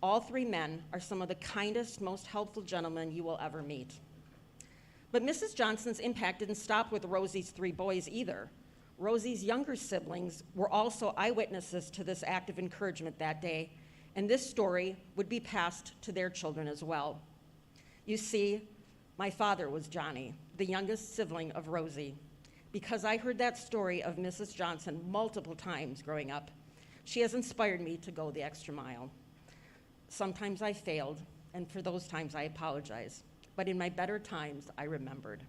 all 3 men are some of the kindest, most helpful gentlemen you will ever meet. But Mrs. Johnson's impact didn't stop with Rosie's 3 boys either. Rosie's younger siblings were also eyewitnesses to this act of encouragement that day, and this story would be passed to their children as well. You see, my father was Johnny, the youngest sibling of Rosie. Because I heard that story of Mrs. Johnson multiple times growing up, she has inspired me to go the extra mile. Sometimes I failed, and for those times I apologize. But in my better times, I remembered.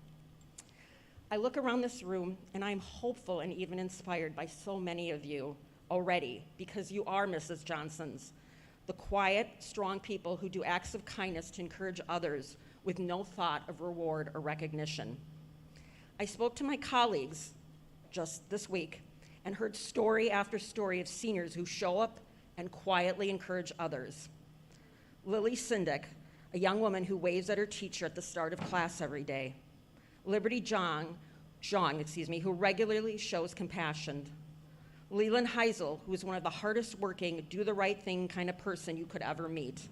I look around this room, and I'm hopeful and even inspired by so many of you already, because you are Mrs. Johnsons, the quiet, strong people who do acts of kindness to encourage others with no thought of reward or recognition. I spoke to my colleagues just this week and heard story after story of seniors who show up and quietly encourage others. Lily Sindick, a young woman who waves at her teacher at the start of class every day. Liberty Zhang, who regularly shows compassion. Leland Heisel, who is one of the hardest working, do the right thing kind of person you could ever meet.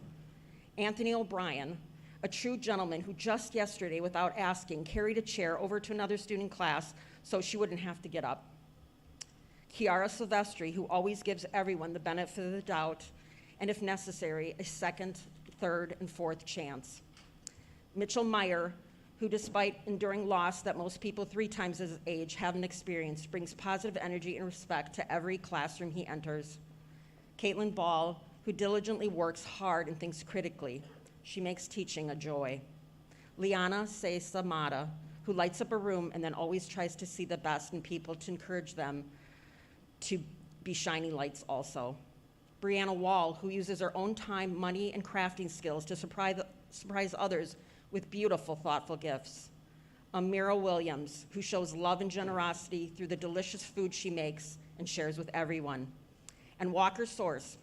Anthony O'Brien, a true gentleman who just yesterday, without asking, carried a chair over to another student class so she wouldn't have to get up. Chiara Silvestri, who always gives everyone the benefit of the doubt, and if necessary, a second, third, and fourth chance. Mitchell Meyer, who despite enduring loss that most people 3 times his age haven't experienced, brings positive energy and respect to every classroom he enters. Caitlin Ball, who diligently works hard and thinks critically. She makes teaching a joy. Liana Samada, who lights up a room and then always tries to see the best in people to encourage them to be shining lights also. Brianna Wall, who uses her own time, money, and crafting skills to surprise others with beautiful, thoughtful gifts. Amira Williams, who shows love and generosity through the delicious food she makes and shares with everyone. And Walker Source.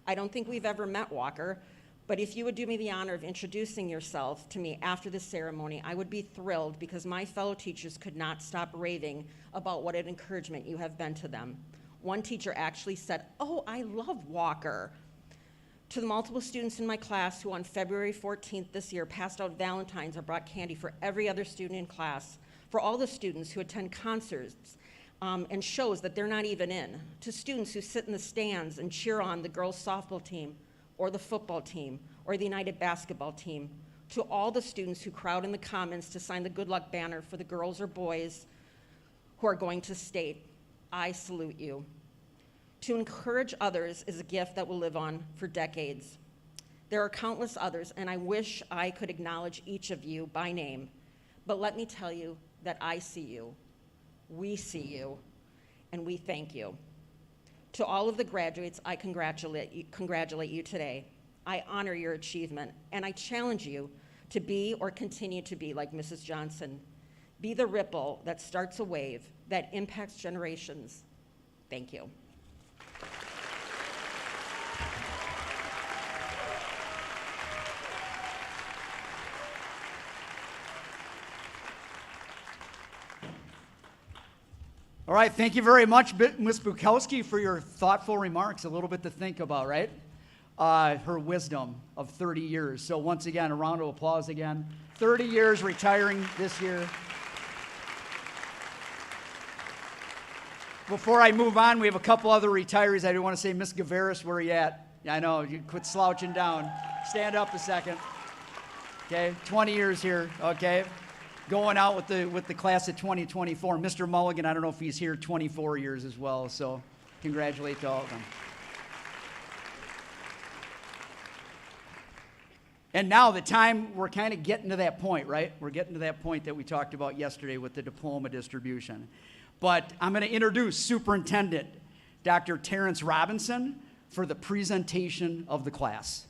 I don't think we've ever met Walker, but if you would do me the honor of introducing yourself to me after the ceremony, I would be thrilled because my fellow teachers could not stop raving about what an encouragement you have been to them. One teacher actually said, "Oh, I love Walker." To the multiple students in my class who on February 14th this year passed out Valentines or brought candy for every other student in class, for all the students who attend concerts and shows that they're not even in, to students who sit in the stands and cheer on the girls' softball team or the football team or the United basketball team, to all the students who crowd in the commons to sign the good luck banner for the girls or boys who are going to state, I salute you. To encourage others is a gift that will live on for decades. There are countless others, and I wish I could acknowledge each of you by name, but let me tell you that I see you, we see you, and we thank you. To all of the graduates, I congratulate you today. I honor your achievement, and I challenge you to be or continue to be like Mrs. Johnson. Be the ripple that starts a wave that impacts generations. Thank you. All right, thank you very much, Ms. Bukowski, for your thoughtful remarks. A little bit to think about, right? Her wisdom of 30 years. So once again, a round of applause again. 30 years, retiring this year. Before I move on, we have a couple other retirees. I do want to say, Ms. Gavaris, where are you at? Yeah, I know, you quit slouching down. Stand up a second. Okay, 20 years here, okay? Going out with the class of 2024. Mr. Mulligan, I don't know if he's here, 24 years as well, so congratulate to all of them. And now we're kind of getting to that point, right? We're getting to that point that we talked about yesterday with the diploma distribution. But I'm going to introduce Superintendent Dr. Terrence Robinson for the presentation of the class.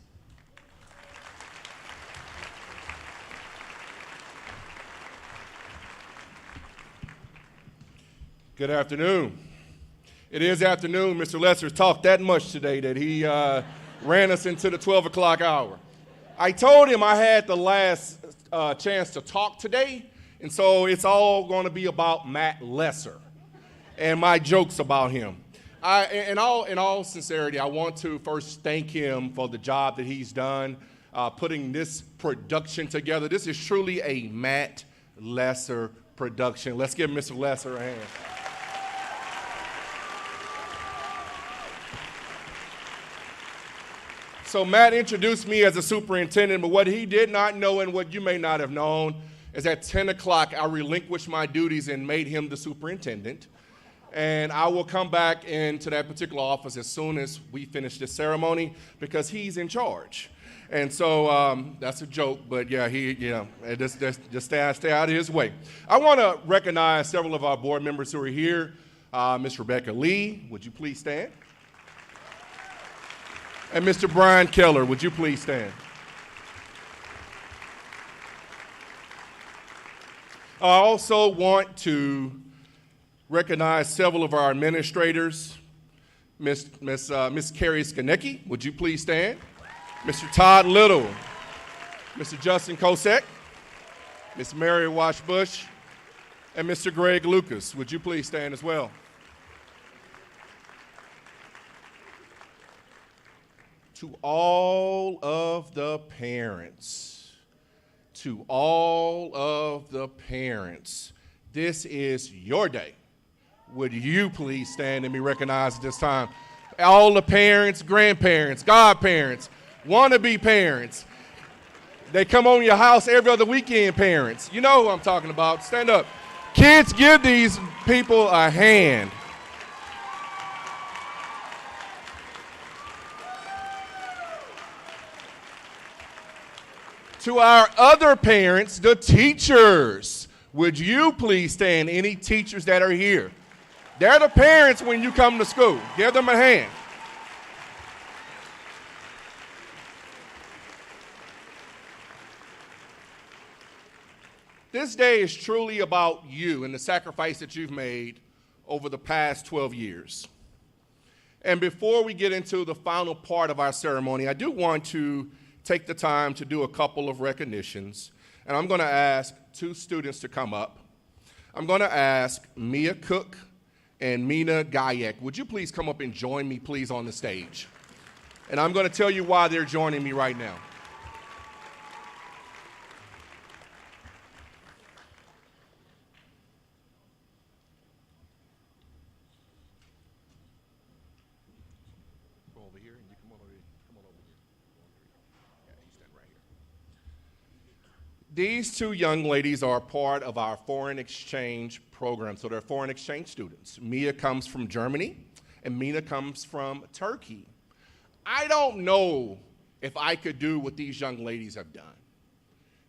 Good afternoon. It is afternoon. Mr. Lesser talked that much today that he ran us into the 12 o'clock hour. I told him I had the last chance to talk today, and so it's all going to be about Matt Lesser and my jokes about him. In all sincerity, I want to first thank him for the job that he's done putting this production together. This is truly a Matt Lesser production. Let's give Mr. Lesser a hand. So Matt introduced me as a superintendent, but what he did not know and what you may not have known is at 10 o'clock I relinquished my duties and made him the superintendent. And I will come back into that particular office as soon as we finish this ceremony because he's in charge. And so that's a joke, but yeah, just stay out of his way. I want to recognize several of our board members who are here. Ms. Rebecca Lee, would you please stand? And Mr. Brian Keller, would you please stand? I also want to recognize several of our administrators. Miss Carrie Skonecki, would you please stand? Mr. Todd Little, Mr. Justin Kosek, Miss Mary Washbush, and Mr. Greg Lucas, would you please stand as well? To all of the parents, this is your day. Would you please stand and be recognized at this time? All the parents, grandparents, godparents, wannabe parents. They come on your house every other weekend, parents. You know who I'm talking about. Stand up. Kids, give these people a hand. To our other parents, the teachers, would you please stand? Any teachers that are here? They're the parents when you come to school. Give them a hand. This day is truly about you and the sacrifice that you've made over the past 12 years. And before we get into the final part of our ceremony, I do want to take the time to do a couple of recognitions. And I'm going to ask two students to come up. I'm going to ask Mia Cook and Mina Gayek. Would you please come up and join me, please, on the stage? And I'm going to tell you why they're joining me right now. Go over here and you come on over here. Come on over here. Yeah, you stand right here. These two young ladies are part of our foreign exchange program, so they're foreign exchange students. Mia comes from Germany, and Mina comes from Turkey. I don't know if I could do what these young ladies have done.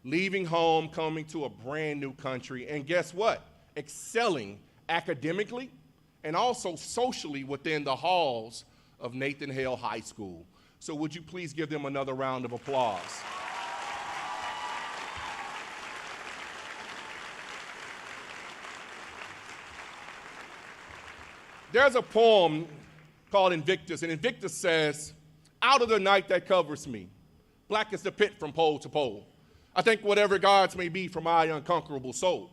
Leaving home, coming to a brand new country, and guess what? Excelling academically and also socially within the halls of Nathan Hale High School. So would you please give them another round of applause? There's a poem called Invictus, and Invictus says, out of the night that covers me, black is the pit from pole to pole. I think whatever gods may be for my unconquerable soul.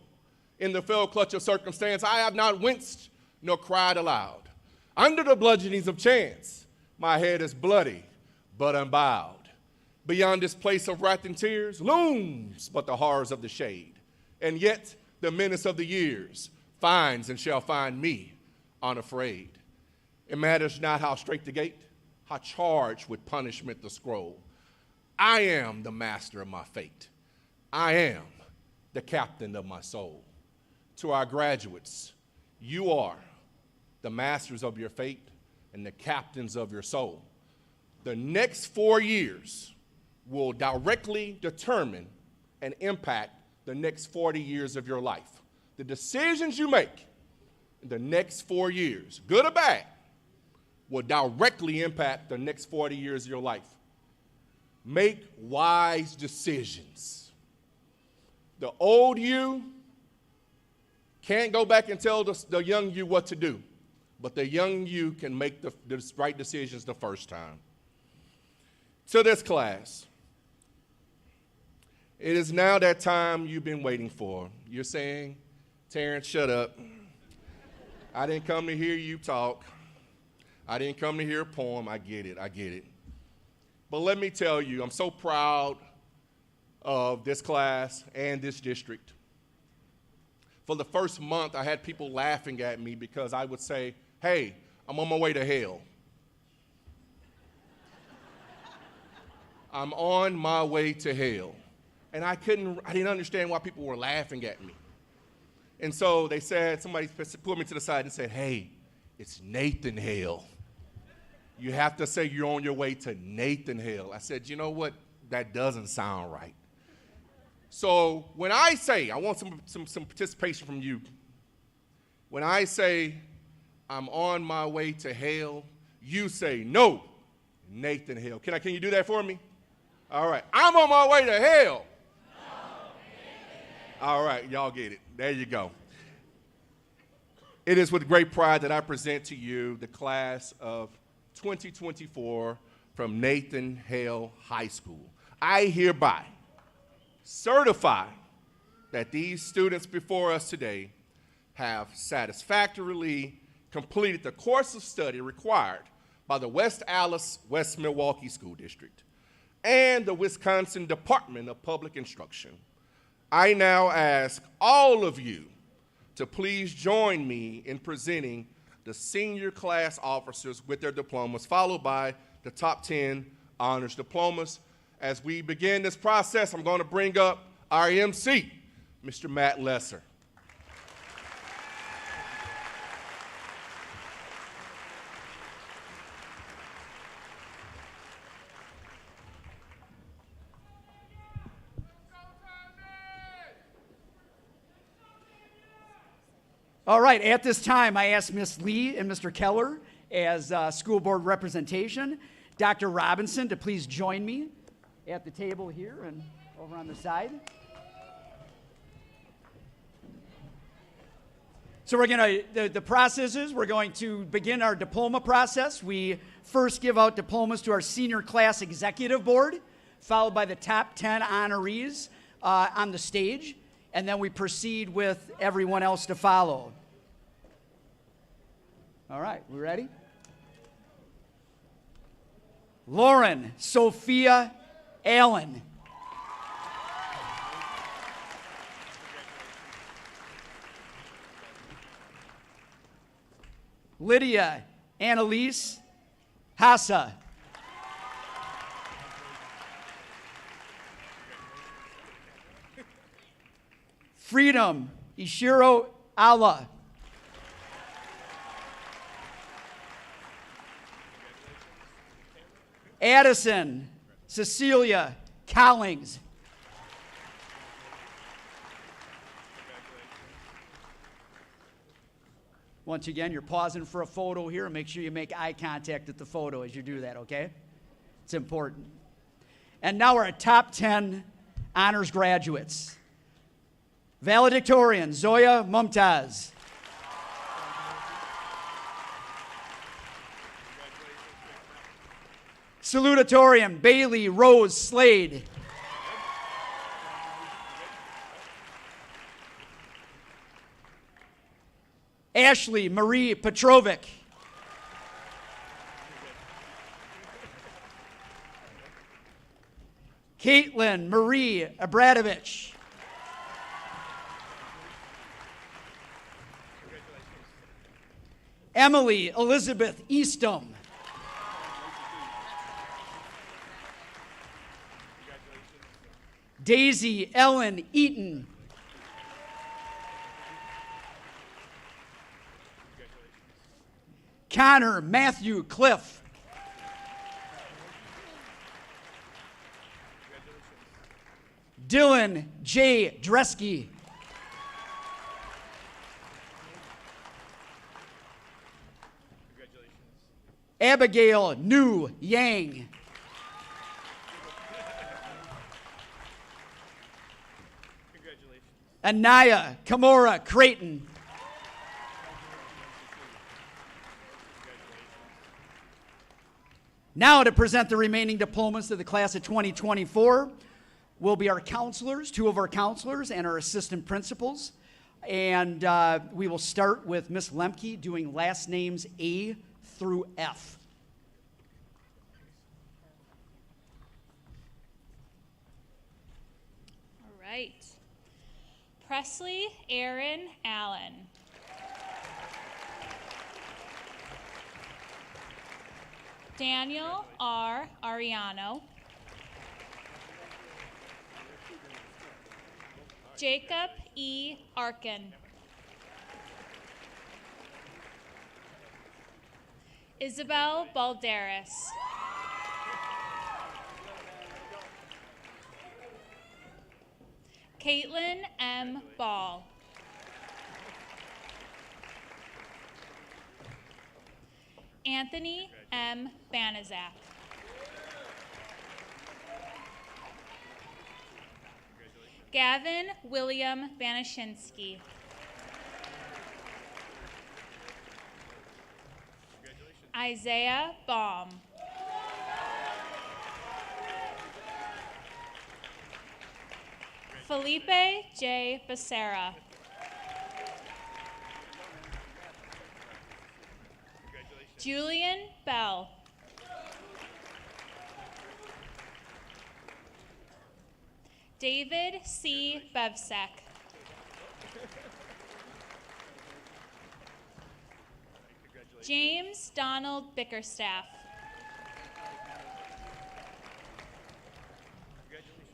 In the fell clutch of circumstance, I have not winced nor cried aloud. Under the bludgeonings of chance, my head is bloody, but unbowed. Beyond this place of wrath and tears looms but the horrors of the shade. And yet the menace of the years finds and shall find me unafraid. It matters not how straight the gate, how charged with punishment the scroll. I am the master of my fate. I am the captain of my soul. To our graduates, you are the masters of your fate and the captains of your soul. The next 4 years will directly determine and impact the next 40 years of your life. The decisions you make in the next 4 years, good or bad, will directly impact the next 40 years of your life. Make wise decisions. The old you can't go back and tell the young you what to do, but the young you can make the right decisions the first time. To this class, it is now that time you've been waiting for. You're saying, Terrence, shut up. I didn't come to hear you talk. I didn't come to hear a poem. I get it. But let me tell you, I'm so proud of this class and this district. For the first month, I had people laughing at me because I would say, hey, I'm on my way to Hale. I'm on my way to Hale. And I didn't understand why people were laughing at me. And so they said, somebody pulled me to the side and said, hey, it's Nathan Hale. You have to say you're on your way to Nathan Hale. I said, you know what? That doesn't sound right. So when I say, I want some participation from you. When I say I'm on my way to Hale, you say, no, Nathan Hale. Can you do that for me? All right. I'm on my way to Hale. All right, y'all get it. There you go. It is with great pride that I present to you the class of 2024 from Nathan Hale High School. I hereby certify that these students before us today have satisfactorily completed the course of study required by the West Allis, West Milwaukee School District and the Wisconsin Department of Public Instruction. I now ask all of you to please join me in presenting the senior class officers with their diplomas, followed by the top 10 honors diplomas. As we begin this process, I'm going to bring up our MC, Mr. Matt Lesser. All right, at this time, I ask Ms. Lee and Mr. Keller as school board representation, Dr. Robinson to please join me at the table here and over on the side. So the process is we're going to begin our diploma process. We first give out diplomas to our senior class executive board, followed by the top 10 honorees on the stage. And then we proceed with everyone else to follow. All right, we ready? Lauren Sophia Allen. Lydia Annalise Hassa. Freedom Ishiro Allah. Addison Cecilia Collings. Once again, you're pausing for a photo here. Make sure you make eye contact at the photo as you do that, okay? It's important. And now our top 10 honors graduates. Valedictorian, Zoya Mumtaz. Salutatorian, Bailey Rose Slade. Ashley Marie Petrovic. Caitlin Marie Abradovich. Emily Elizabeth Eastham. Daisy Ellen Eaton. Connor Matthew Cliff. Dylan J. Dresky. Abigail New Yang. Anaya Kamora Creighton. Now to present the remaining diplomas to the class of 2024 will be our counselors, two of our counselors and our assistant principals. And we will start with Miss Lemke doing last names A through F. All right. Presley Aaron Allen. Daniel R. Ariano. Jacob E. Arkin. Isabel Balderas. Caitlin M. Ball. Anthony M. Banizak. Gavin William Banashinsky. Isaiah Baum. Felipe J. Becerra. Julian Bell. David C. Bevsek. James Donald Bickerstaff.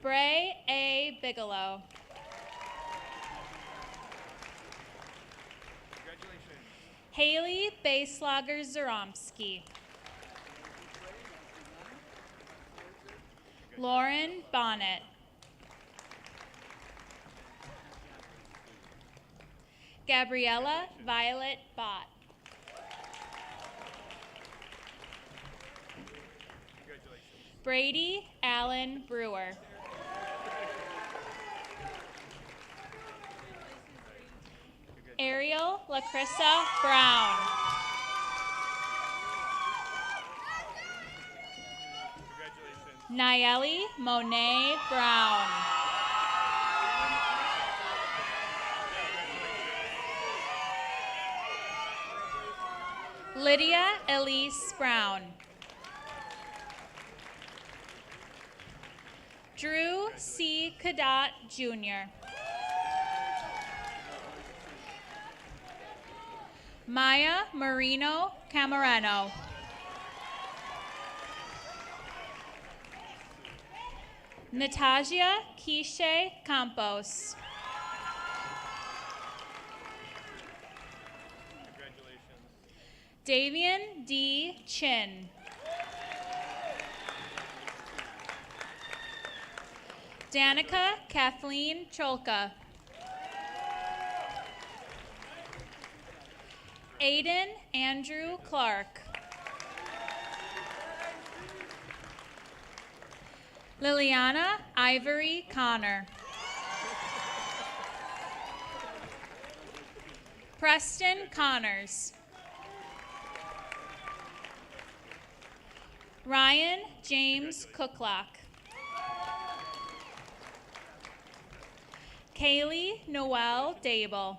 Bray A. Bigelow. Haley Baslager Zaromsky. Lauren Bonnet. Gabriella Violet Bott. Brady Allen Brewer. Ariel LaCrissa Brown. Nayeli Monet Brown. Lydia Elise Brown. Drew C. Cadat Jr. Maya Marino Camareno. Natasha Quiche Campos. Davian D. Chin. Danica Kathleen Cholka. Aiden Andrew Clark. Liliana Ivory Connor. Preston Connors. Ryan James Cooklock. Kaylee Noel Dable.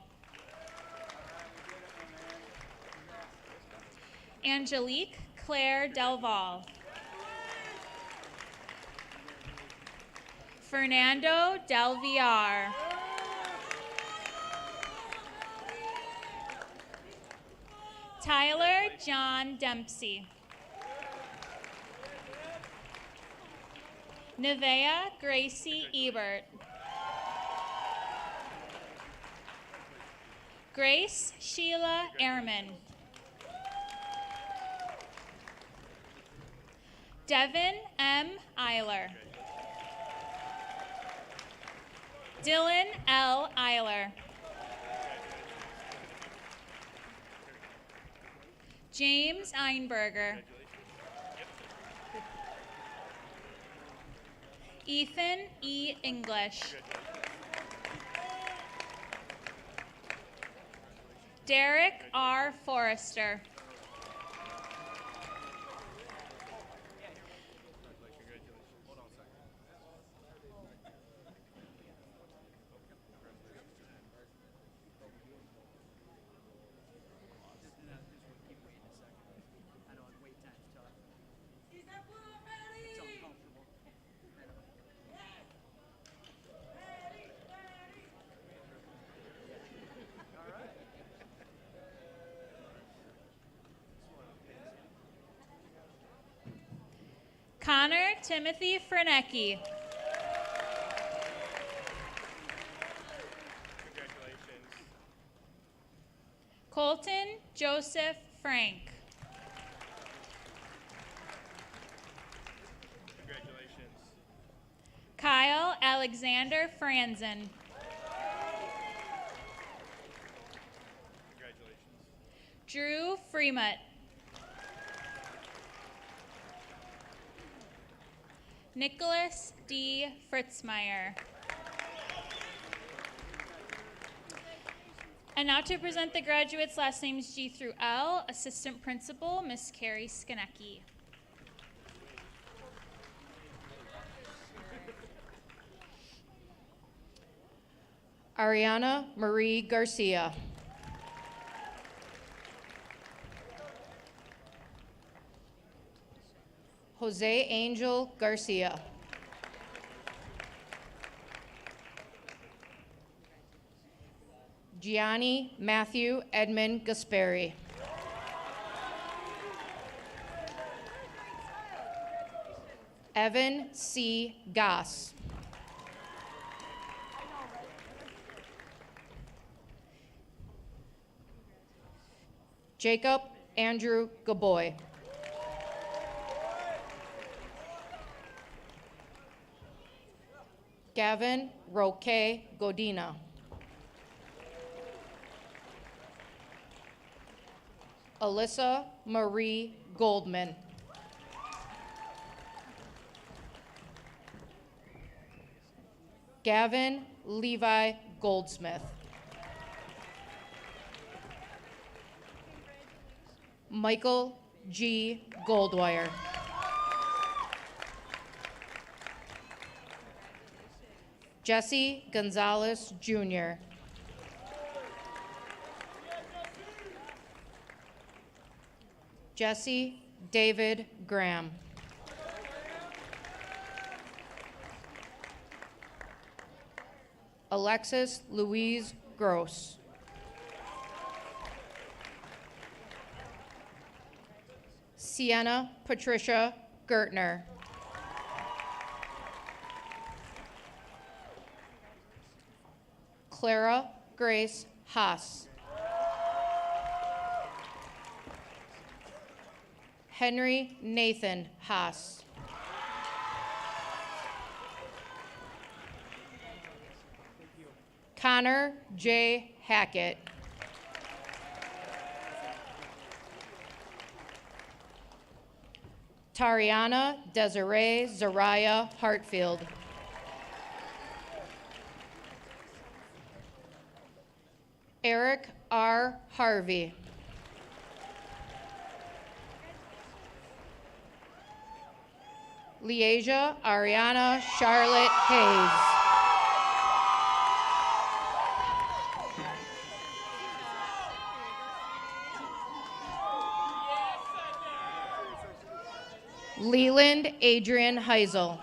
Angelique Claire Delval. Fernando Del Villar. Tyler John Dempsey. Nevea Gracie Ebert. Grace Sheila Ehrman. Devin M. Eiler. Dylan L. Eiler. James Einberger. Ethan E. English. Derek R. Forrester. Connor Timothy Frenecki. Congratulations. Colton Joseph Frank. Congratulations. Kyle Alexander Franzen. Congratulations. Drew Fremont. Nicholas D. Fritzmeyer. And now to present the graduates, last names G through L, Assistant Principal, Miss Carrie Skonecki. Ariana Marie Garcia. Jose Angel Garcia. Gianni Matthew Edmund Gasperi. Evan C. Goss. Jacob Andrew Gaboy. Gavin Roque Godina. Alyssa Marie Goldman. Gavin Levi Goldsmith. Michael G. Goldwire. Jesse Gonzalez, Jr. Jesse David Graham. Alexis Louise Gross. Sienna Patricia Gertner. Clara Grace Haas. Henry Nathan Haas. Connor J. Hackett. Tariana Desiree Zariah Hartfield. Eric R. Harvey. Liasia Ariana Charlotte Hayes. Leland Adrian Heisel.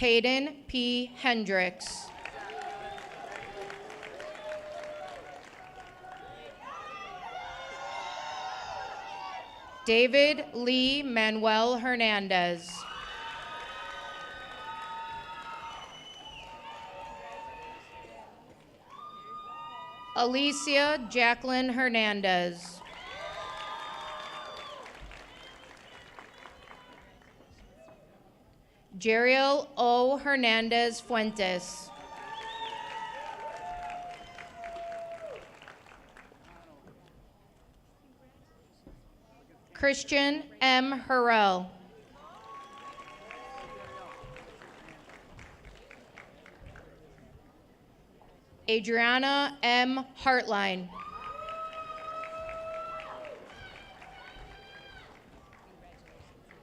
Peyton P. Hendricks. David Lee Manuel Hernandez. Alicia Jacqueline Hernandez. Jeriel O. Hernandez Fuentes. Christian M. Harrell. Adriana M. Hartline.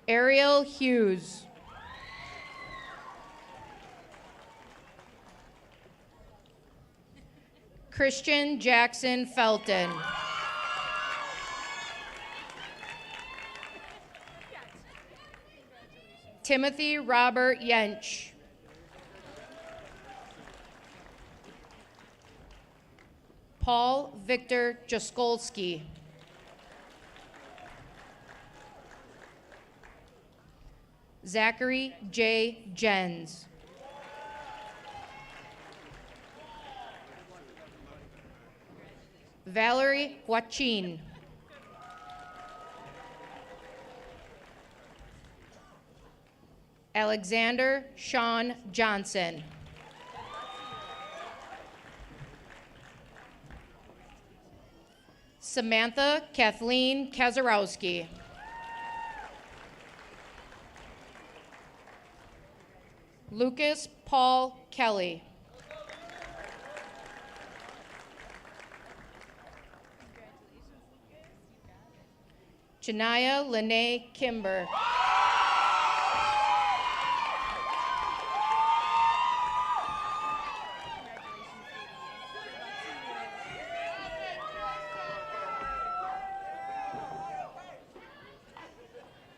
Ariel Hughes. Christian Jackson Felton. Timothy Robert Yench. Paul Victor Jaskolski. Zachary J. Jens. Valerie Huachin. Alexander Sean Johnson. Samantha Kathleen Kazarowski. Lucas Paul Kelly. Janaya Lene Kimber.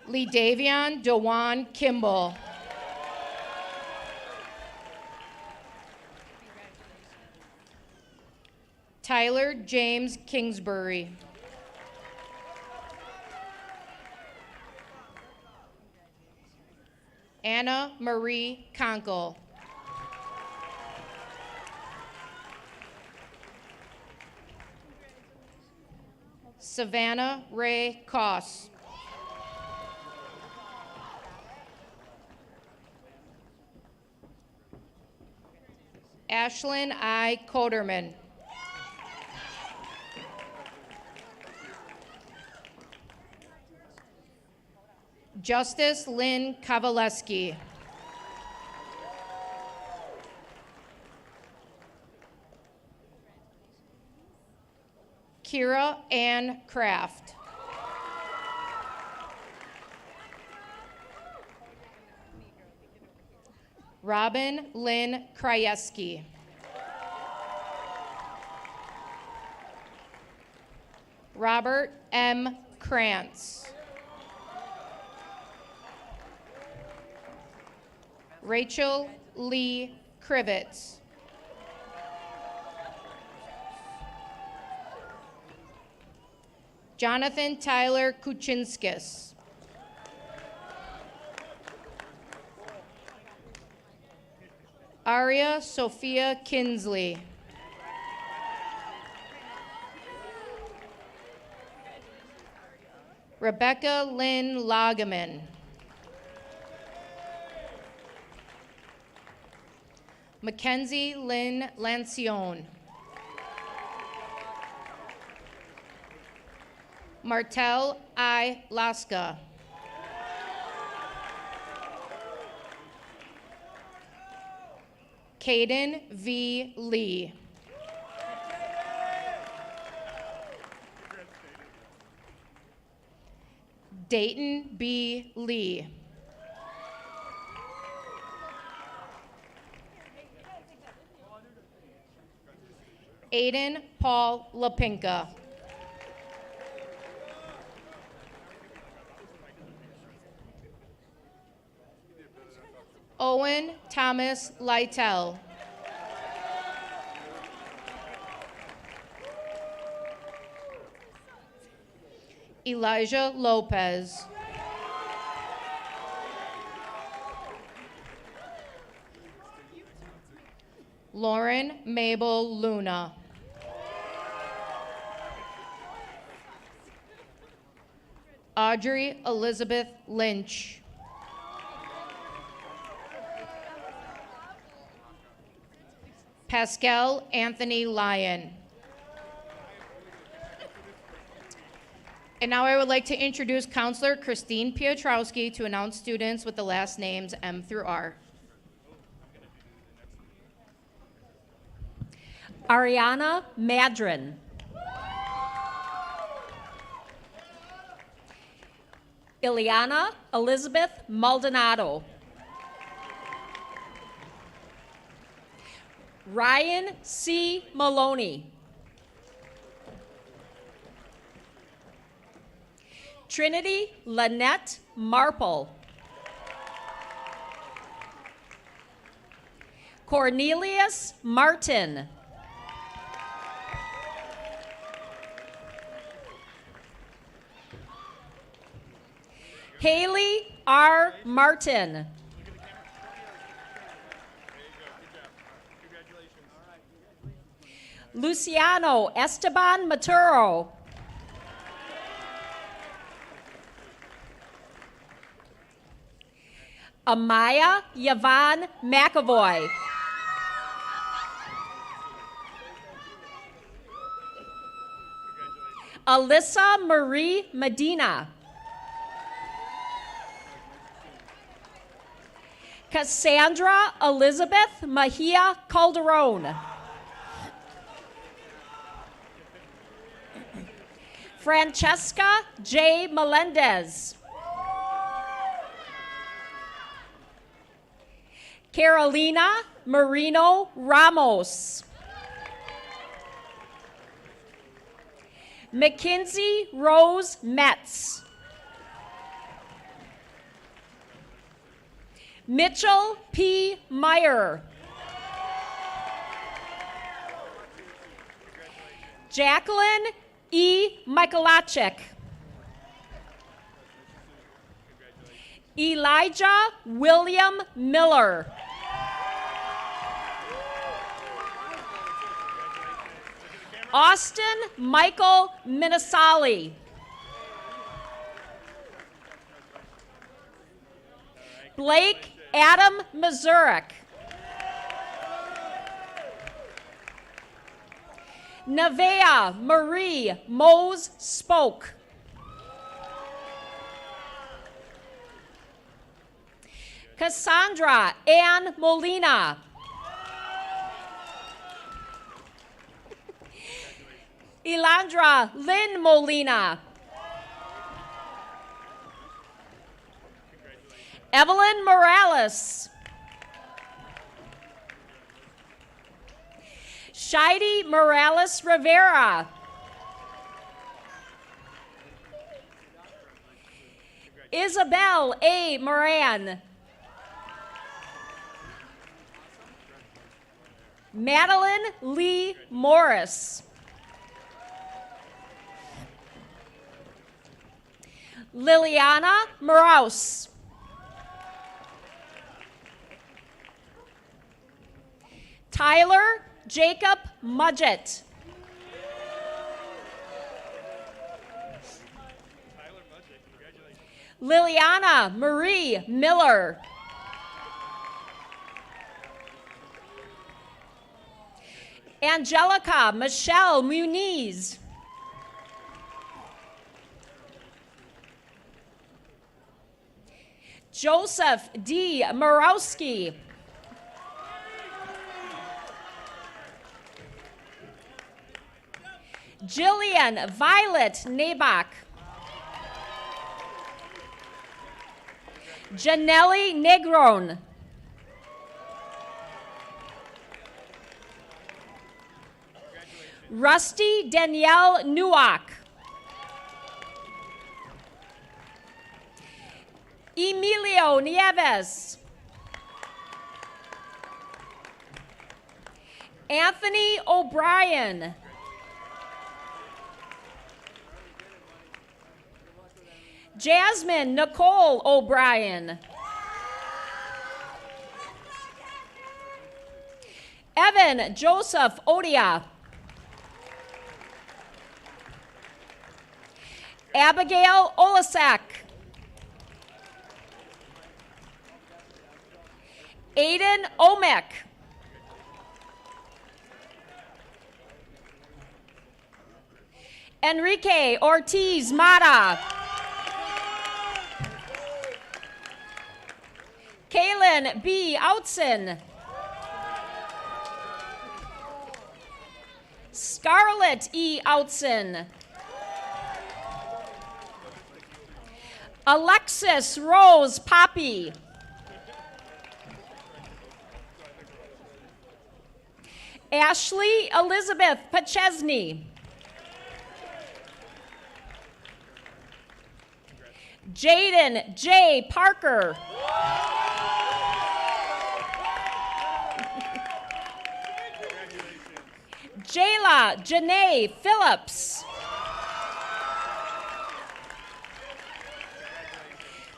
Lee Davion Dewan Kimball. Tyler James Kingsbury. Anna Marie Conkle. Savannah Ray Koss. Ashlyn I. Koderman. Justice Lynn Kowaleski. Kira Ann Kraft. Robin Lynn Krajewski. Robert M. Krantz. Rachel Lee Krivitz. Jonathan Tyler Kuchinskis. Aria Sophia Kinsley. Rebecca Lynn Lageman. Mackenzie Lynn Lancione. Martel I. Laska. Caden V. Lee. Dayton B. Lee. Aiden Paul Lapinka. Owen Thomas Lytell. Elijah Lopez. Lauren Mabel Luna. Audrey Elizabeth Lynch. Pascal Anthony Lyon. And now I would like to introduce Counselor Christine Piotrowski to announce students with the last names M through R. Ariana Madrin. Ileana Elizabeth Maldonado. Ryan C. Maloney. Trinity Lynette Marple. Cornelius Martin. Haley R. Martin. Luciano Esteban Maturo. Amaya Yvonne McAvoy. Alyssa Marie Medina. Cassandra Elizabeth Mejia Calderon. Francesca J. Melendez. Carolina Marino Ramos. Mackenzie Rose Metz. Mitchell P. Meyer. Jacqueline E. Michalacek. Elijah William Miller. Austin Michael Minasali. Blake Adam Mazurek. Nevea Marie Mose Spoke. Cassandra Ann Molina. Elandra Lynn Molina. Evelyn Morales. Shidi Morales Rivera. Isabel A. Moran. Madeline Lee Morris. Liliana Moraus. Tyler Jacob Mudgett. Liliana Marie Miller. Angelica Michelle Muniz. Joseph D. Morowski. Jillian Violet Nabok. Janelli Negron. Rusty Danielle Newak. Emilio Nieves. Anthony O'Brien. Jasmine Nicole O'Brien. Evan Joseph Odia. Abigail Olasak. Aiden Omek. Enrique Ortiz Mata. Kaylin B. Outson. Scarlett E. Outson. Alexis Rose Poppy. Ashley Elizabeth Pachesney. Jaden J. Parker. Jayla Janae Phillips.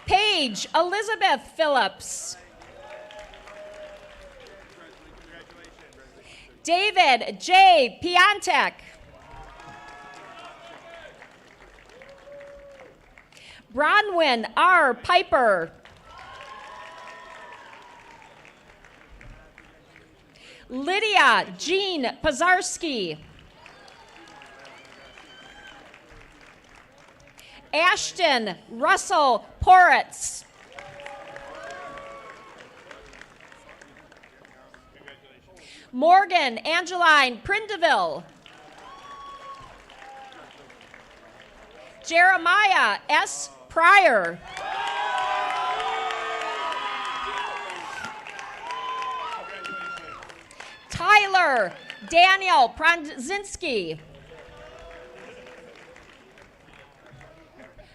Paige Elizabeth Phillips. David J. Piantek. Bronwyn R. Piper. Lydia Jean Pazarski. Ashton Russell Poritz. Morgan Angeline Prindeville. Jeremiah S. Pryor. Tyler Daniel Prandzinski.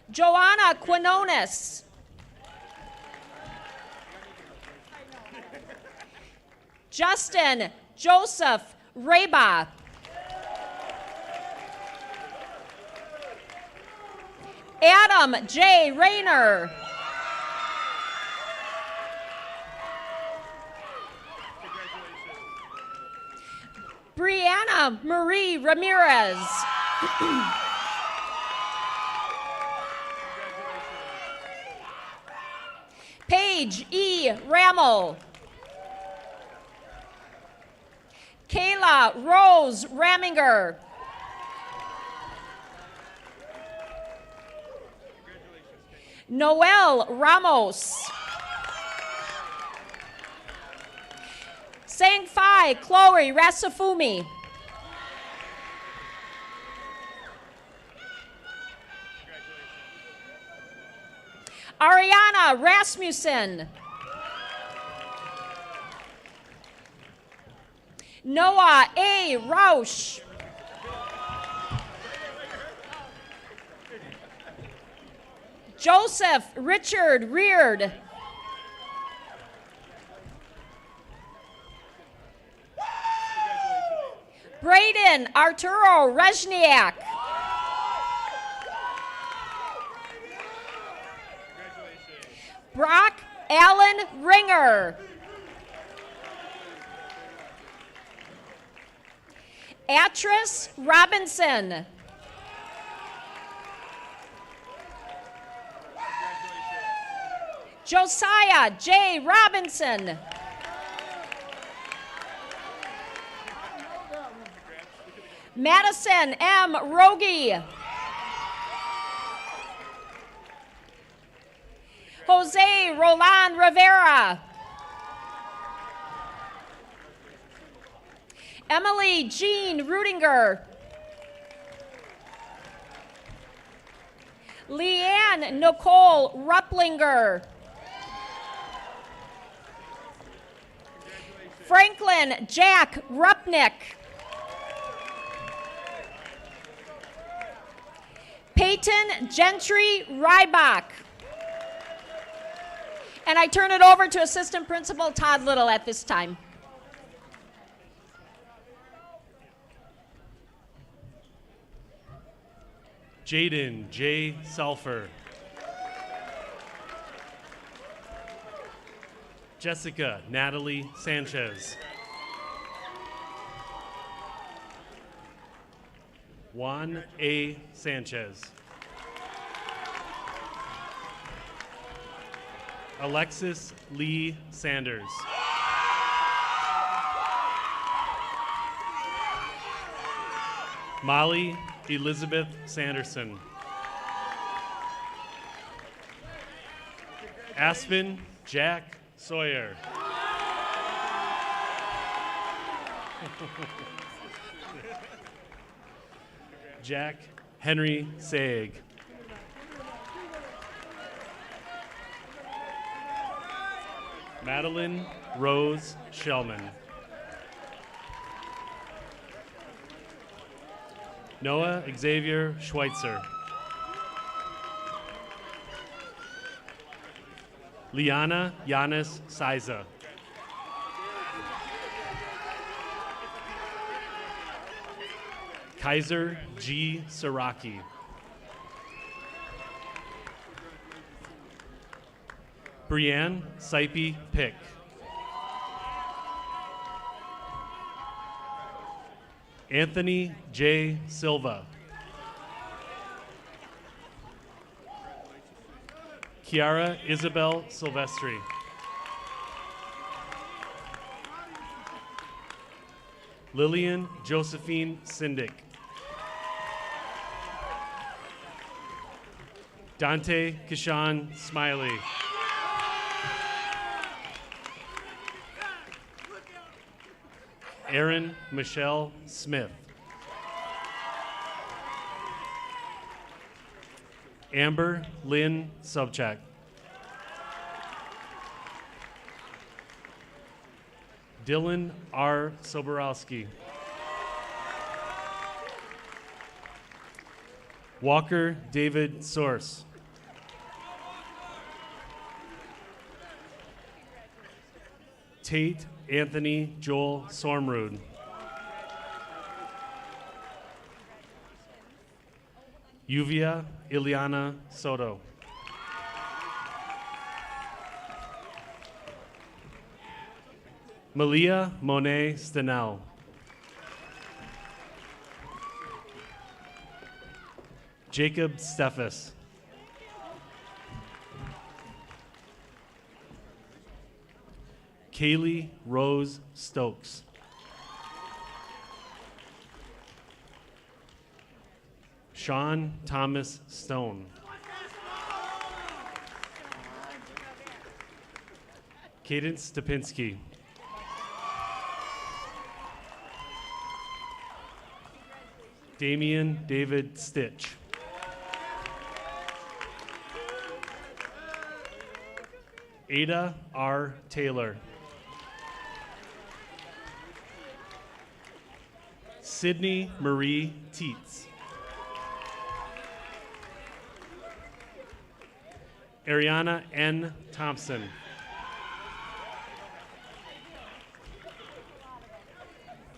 Joanna Quinones. Justin Joseph Reba. Adam J. Rayner. Brianna Marie Ramirez. Paige E. Rammel. Kayla Rose Raminger. Noel Ramos. Sangfai Chloe Rasafumi. Ariana Rasmussen. Noah A. Rausch. Joseph Richard Reard. Braden Arturo Rezniak. Brock Allen Ringer. Atris Robinson. Josiah J. Robinson. Madison M. Rogie. Jose Roland Rivera. Emily Jean Rudinger. Leanne Nicole Rupplinger. Franklin Jack Rupnick. Peyton Gentry Rybach. And I turn it over to Assistant Principal Todd Little at this time. Jaden J. Selfer. Jessica Natalie Sanchez. Juan A. Sanchez. Alexis Lee Sanders. Molly Elizabeth Sanderson. Aspen Jack Sawyer. Jack Henry Saig. Madeline Rose Shellman. Noah Xavier Schweitzer. Liana Yanis Siza. Kaiser G. Saraki. Brianne Saipi Pick. Anthony J. Silva. Kiara Isabel Silvestri. Lillian Josephine Sindick. Dante Kishan Smiley. Erin Michelle Smith. Amber Lynn Sobchak. Dylan R. Soborowski. Walker David Source. Tate Anthony Joel Sormrud. Yuvia Ileana Soto. Malia Monet Stenell. Jacob Steffes. Kaylee Rose Stokes. Sean Thomas Stone. Cadence Stepinski. Damian David Stitch. Ada R. Taylor. Sydney Marie Teets. Ariana N. Thompson.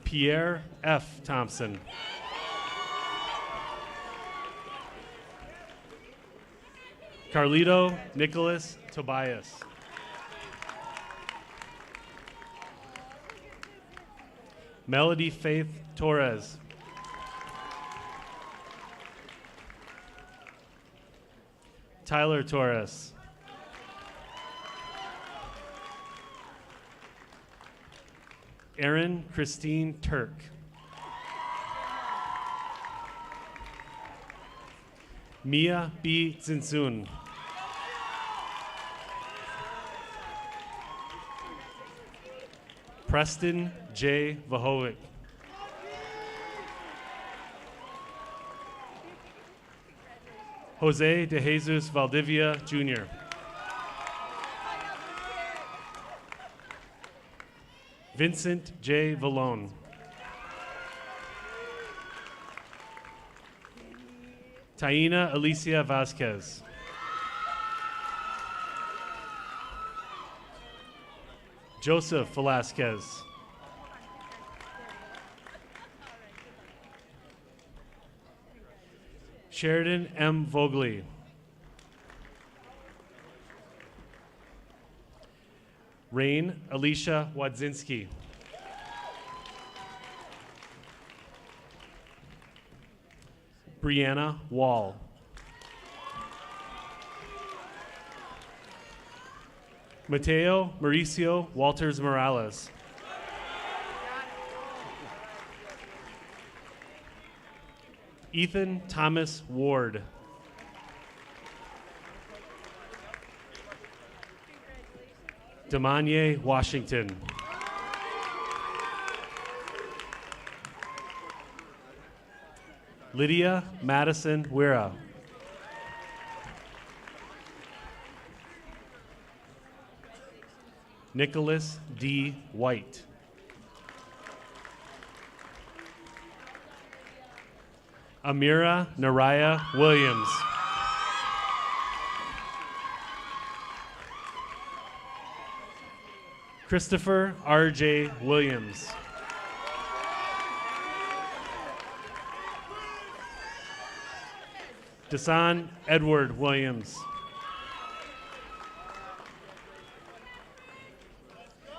Pierre F. Thompson. Carlito Nicholas Tobias. Melody Faith Torres. Tyler Torres. Erin Christine Turk. Mia B. Zinsun. Preston J. Vahovic. Jose de Jesus Valdivia, Jr. Vincent J. Vallone. Taina Alicia Vasquez. Joseph Velasquez. Sheridan M. Vogley. Rain Alicia Wadzinski. Brianna Wall. Mateo Mauricio Walters Morales. Ethan Thomas Ward. Demanye Washington. Lydia Madison Wira. Nicholas D. White. Amira Naraya Williams. Christopher R.J. Williams. Desan Edward Williams.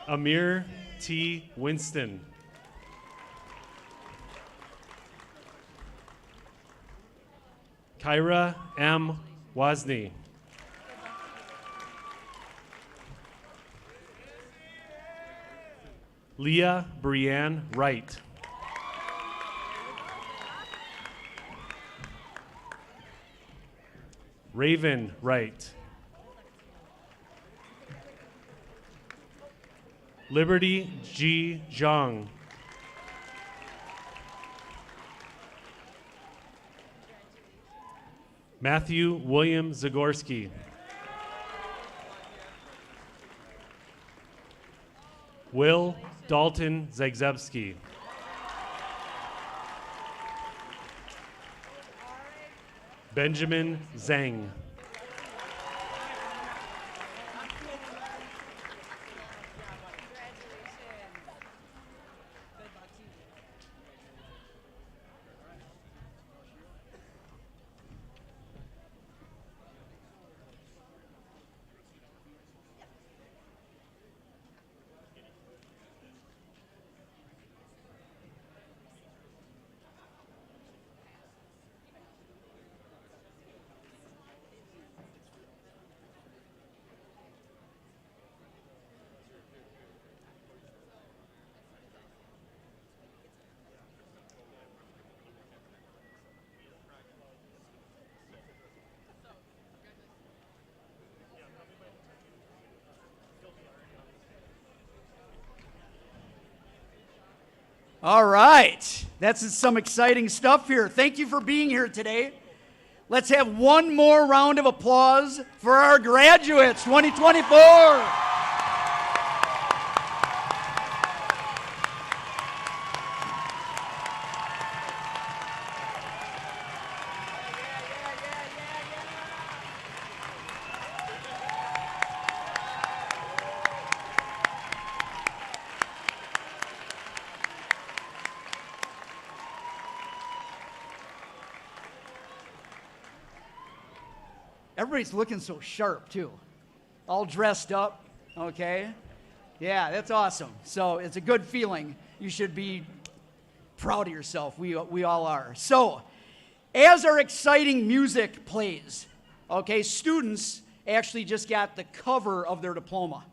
Amir T. Winston. Kyra M. Wozni. Leah Brianne Wright. Raven Wright. Liberty G. Zhang. Matthew William Zagorski. Will Dalton Zagzebski. Benjamin Zhang. All right, that's some exciting stuff here. Thank you for being here today. Let's have one more round of applause for our graduates 2024. Everybody's looking so sharp, too. All dressed up, okay? Yeah, that's awesome. So it's a good feeling. You should be proud of yourself. We all are. So as our exciting music plays, okay, students actually just got the cover of their diploma,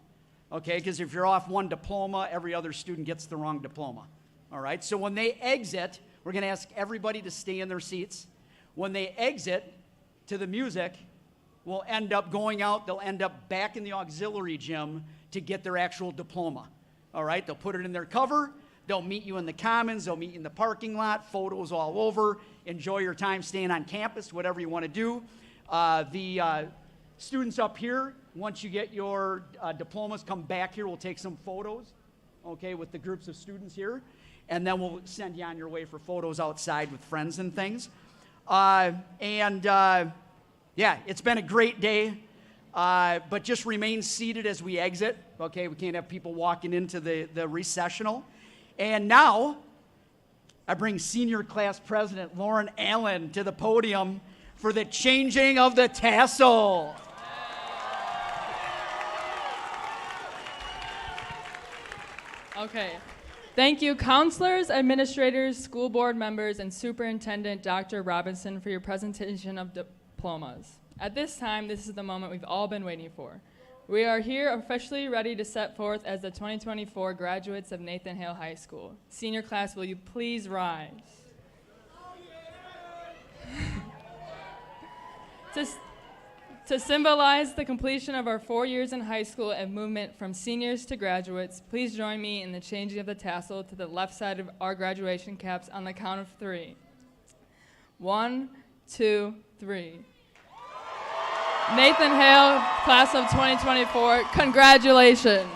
okay? Because if you're off one diploma, every other student gets the wrong diploma, all right? So when they exit, we're going to ask everybody to stay in their seats. When they exit to the music, will end up going out, they'll end up back in the auxiliary gym to get their actual diploma. All right, they'll put it in their cover, they'll meet you in the commons, they'll meet you in the parking lot, photos all over. Enjoy your time staying on campus, whatever you want to do. The students up here, once you get your diplomas, come back here, we'll take some photos, okay, with the groups of students here, and then we'll send you on your way for photos outside with friends and things. Yeah, it's been a great day, but just remain seated as we exit. Okay, we can't have people walking into the recessional. And now, I bring Senior Class President Lauren Allen to the podium for the changing of the tassel. Okay. Thank you, counselors, administrators, school board members, and Superintendent Dr. Robinson for your presentation of diplomas. At this time, this is the moment we've all been waiting for. We are here officially ready to set forth as the 2024 graduates of Nathan Hale High School. Senior class, will you please rise? To symbolize the completion of our 4 years in high school and movement from seniors to graduates, please join me in the changing of the tassel to the left side of our graduation caps on the count of 3. 1, 2, 3. Nathan Hale, class of 2024, congratulations.